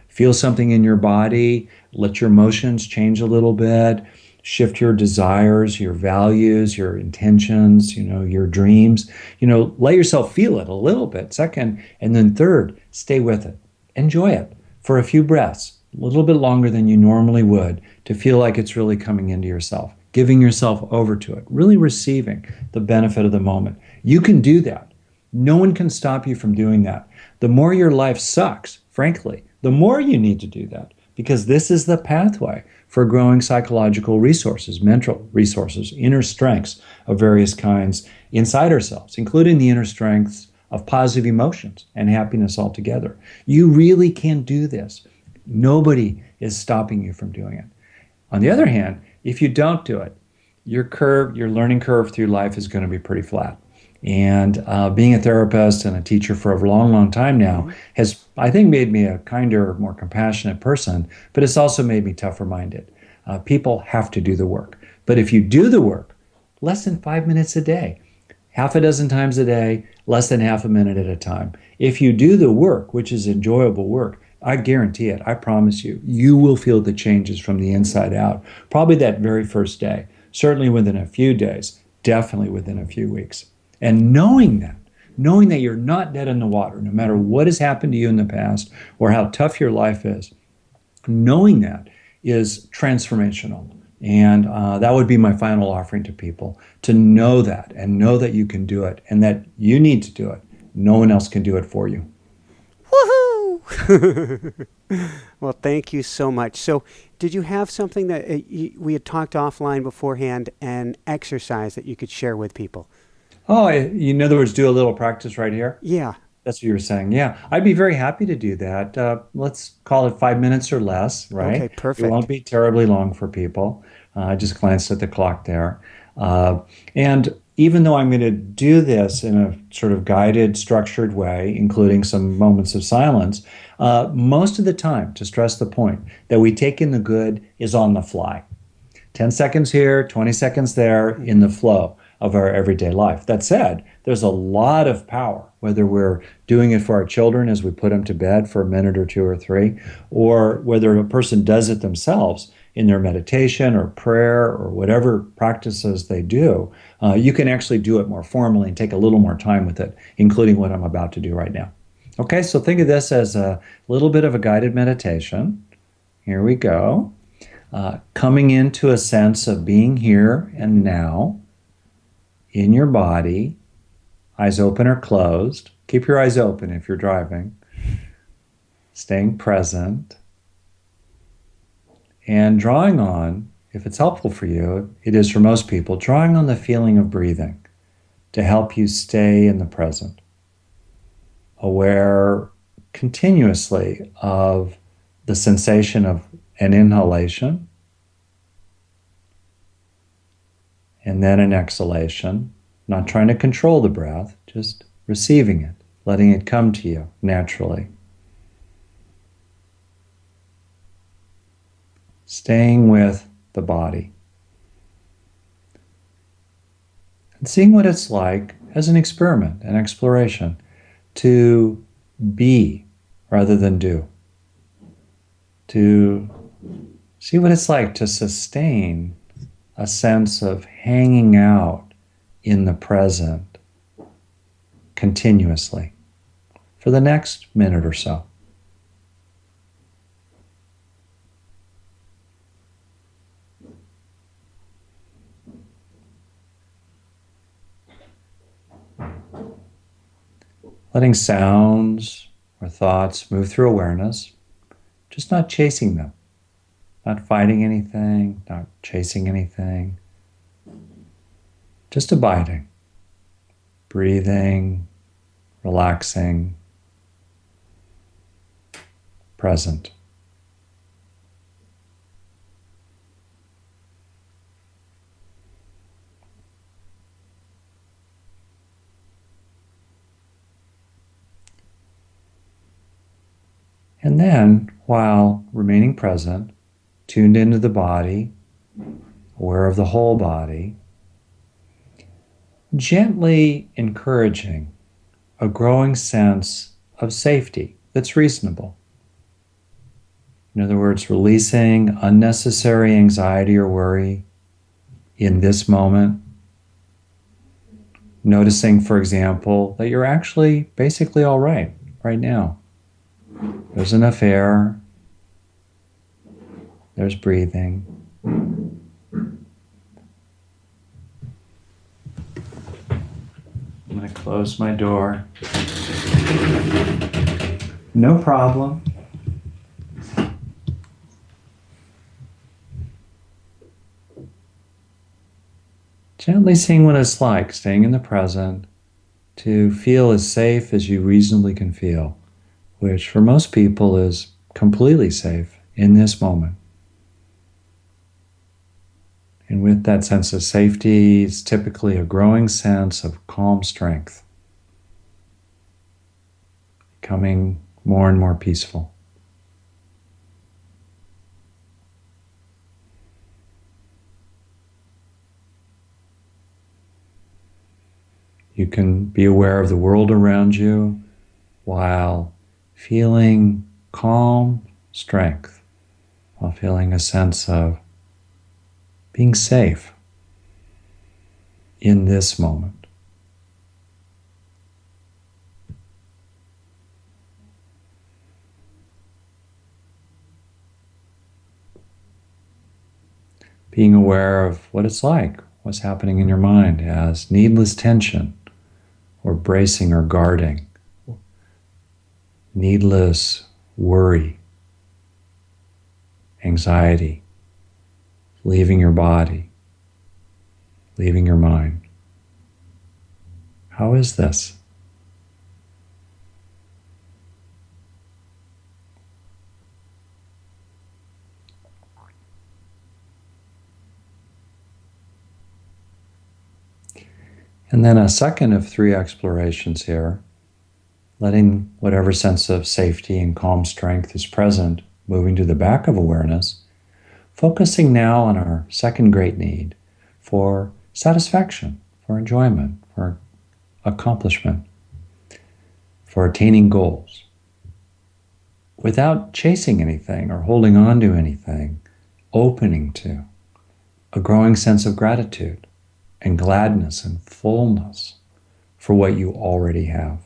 feel something in your body, let your emotions change a little bit, shift your desires, your values, your intentions, you know, your dreams. You know, let yourself feel it a little bit, second. And then third, stay with it. Enjoy it for a few breaths, a little bit longer than you normally would, to feel like it's really coming into yourself, giving yourself over to it, really receiving the benefit of the moment. You can do that. No one can stop you from doing that. The more your life sucks, frankly, the more you need to do that, because this is the pathway for growing psychological resources, mental resources, inner strengths of various kinds inside ourselves, including the inner strengths of positive emotions and happiness altogether. You really can do this. Nobody is stopping you from doing it. On the other hand, if you don't do it, your learning curve through life is going to be pretty flat. And being a therapist and a teacher for a long, long time now has, I think, made me a kinder, more compassionate person, but it's also made me tougher minded. People have to do the work. But if you do the work, less than 5 minutes a day, half a dozen times a day, less than half a minute at a time. If you do the work, which is enjoyable work, I guarantee it, I promise you, you will feel the changes from the inside out, probably that very first day, certainly within a few days, definitely within a few weeks. And knowing that you're not dead in the water, no matter what has happened to you in the past or how tough your life is, knowing that is transformational. And that would be my final offering to people, to know that and know that you can do it and that you need to do it. No one else can do it for you. Woohoo! Well, thank you so much. So, did you have something that we had talked offline beforehand, an exercise that you could share with people? Oh, in other words, do a little practice right here? Yeah. That's what you were saying. Yeah, I'd be very happy to do that. Let's call it 5 minutes or less, Okay, right? It perfect. won't be terribly long for people. I just glanced at the clock there. And even though I'm going to do this in a sort of guided, structured way, including some moments of silence, most of the time, to stress the point, that we take in the good is on the fly. 10 seconds here, 20 seconds there in the flow of our everyday life. That said, there's a lot of power, whether we're doing it for our children as we put them to bed for a minute or two or three, or whether a person does it themselves in their meditation or prayer or whatever practices they do. You can actually do it more formally and take a little more time with it, including what I'm about to do right now. Okay, so think of this as a little bit of a guided meditation. Here we go. Coming into a sense of being here and now in your body, eyes open or closed. Keep your eyes open if you're driving. Staying present. And drawing on, if it's helpful for you, it is for most people, drawing on the feeling of breathing to help you stay in the present. Aware continuously of the sensation of an inhalation and then an exhalation, not trying to control the breath, just receiving it, letting it come to you naturally. Staying with the body. And seeing what it's like as an experiment, an exploration, to be rather than do. To see what it's like to sustain a sense of hanging out in the present continuously for the next minute or so. Letting sounds or thoughts move through awareness, just not chasing them. not fighting anything, not chasing anything, just abiding, breathing, relaxing, present. And then, while remaining present, tuned into the body, aware of the whole body, gently encouraging a growing sense of safety that's reasonable. In other words, releasing unnecessary anxiety or worry in this moment. Noticing, for example, that you're actually basically all right now. There's enough air. There's breathing. I'm going to close my door. No problem. Gently seeing what it's like, staying in the present, to feel as safe as you reasonably can feel, which for most people is completely safe in this moment. And with that sense of safety is typically a growing sense of calm strength, becoming more and more peaceful. You can be aware of the world around you while feeling calm strength, while feeling a sense of being safe in this moment. Being aware of what it's like, what's happening in your mind as needless tension, or bracing or guarding, needless worry, anxiety, leaving your body, leaving your mind. How is this? And then a second of 3 explorations here, letting whatever sense of safety and calm strength is present, moving to the back of awareness, focusing now on our second great need for satisfaction, for enjoyment, for accomplishment, for attaining goals. Without chasing anything or holding on to anything, opening to a growing sense of gratitude and gladness and fullness for what you already have.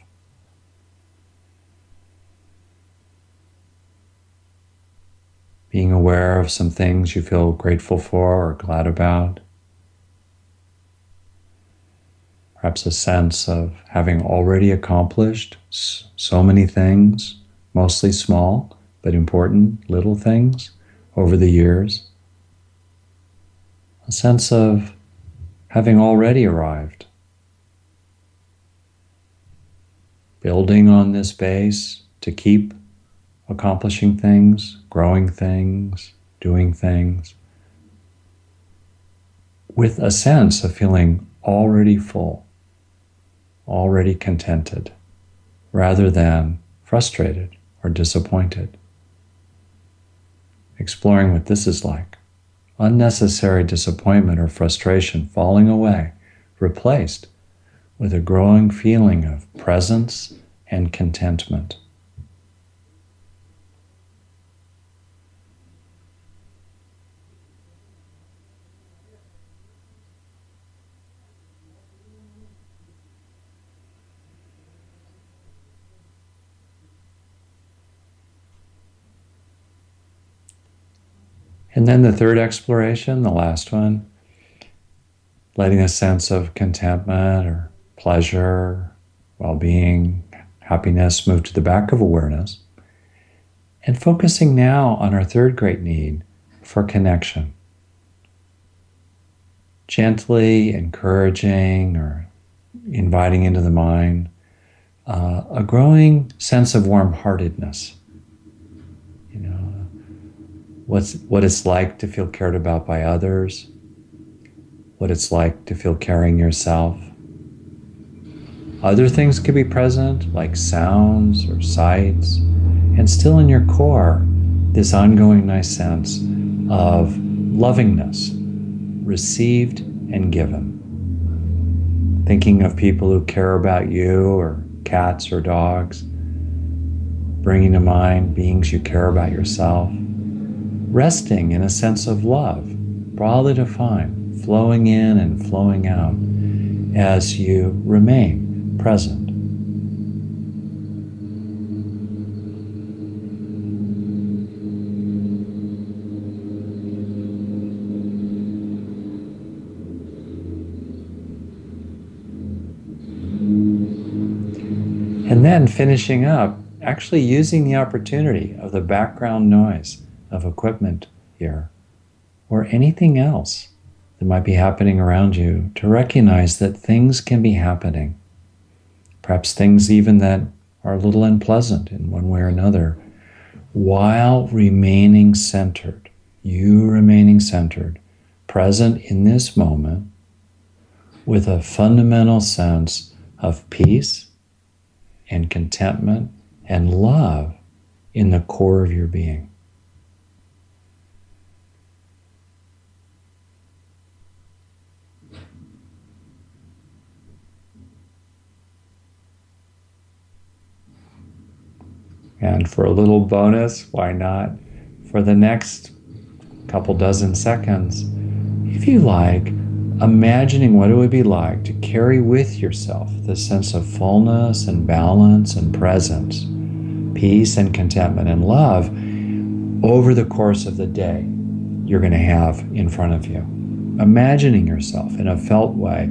Being aware of some things you feel grateful for or glad about. Perhaps a sense of having already accomplished so many things, mostly small but important little things over the years. A sense of having already arrived. Building on this base to keep accomplishing things, growing things, doing things, with a sense of feeling already full, already contented, rather than frustrated or disappointed. Exploring what this is like. Unnecessary disappointment or frustration falling away, replaced with a growing feeling of presence and contentment. And then the third exploration, the last one, letting a sense of contentment or pleasure, well-being, happiness move to the back of awareness, and focusing now on our third great need for connection. Gently encouraging or inviting into the mind a growing sense of warm-heartedness. You know, what it's like to feel cared about by others, what it's like to feel caring yourself. Other things could be present, like sounds or sights, and still in your core, this ongoing nice sense of lovingness, received and given. Thinking of people who care about you, or cats or dogs, bringing to mind beings you care about yourself, resting in a sense of love, broadly defined, flowing in and flowing out as you remain present. And then finishing up, actually using the opportunity of the background noise of equipment here, or anything else that might be happening around you, to recognize that things can be happening. Perhaps things even that are a little unpleasant in one way or another, while remaining centered, you remaining centered, present in this moment, with a fundamental sense of peace and contentment and love in the core of your being. And for a little bonus, why not, for the next couple dozen seconds, if you like, imagining what it would be like to carry with yourself this sense of fullness and balance and presence, peace and contentment and love over the course of the day you're going to have in front of you. Imagining yourself in a felt way,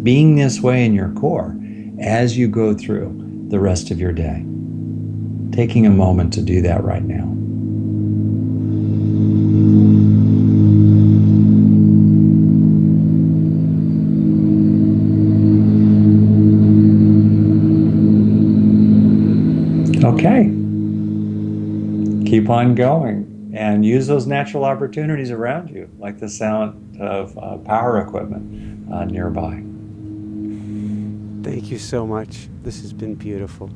being this way in your core as you go through the rest of your day. Taking a moment to do that right now. Okay. Keep on going and use those natural opportunities around you, like the sound of power equipment nearby. Thank you so much. This has been beautiful.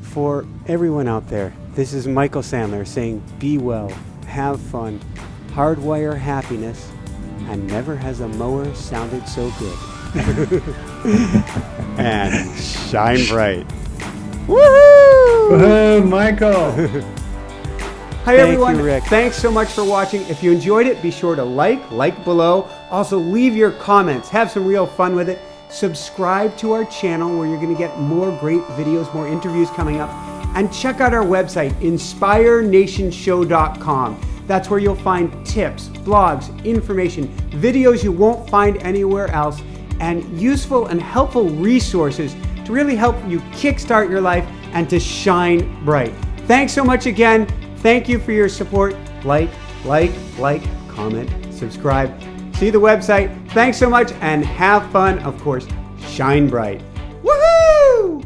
For everyone out there, this is Michael Sandler saying, be well, have fun, hardwire happiness, and never has a mower sounded so good. And shine bright. Woohoo! Woohoo, Michael! Hi everyone, Rick. Thanks so much for watching. If you enjoyed it, be sure to like below. Also leave your comments, have some real fun with it. Subscribe to our channel where you're going to get more great videos, more interviews coming up. And check out our website, inspirenationshow.com. That's where you'll find tips, blogs, information, videos you won't find anywhere else, and useful and helpful resources to really help you kickstart your life and to shine bright. Thanks so much again. Thank you for your support. Like, comment, subscribe. See the website. Thanks so much and have fun. Of course, shine bright. Woohoo!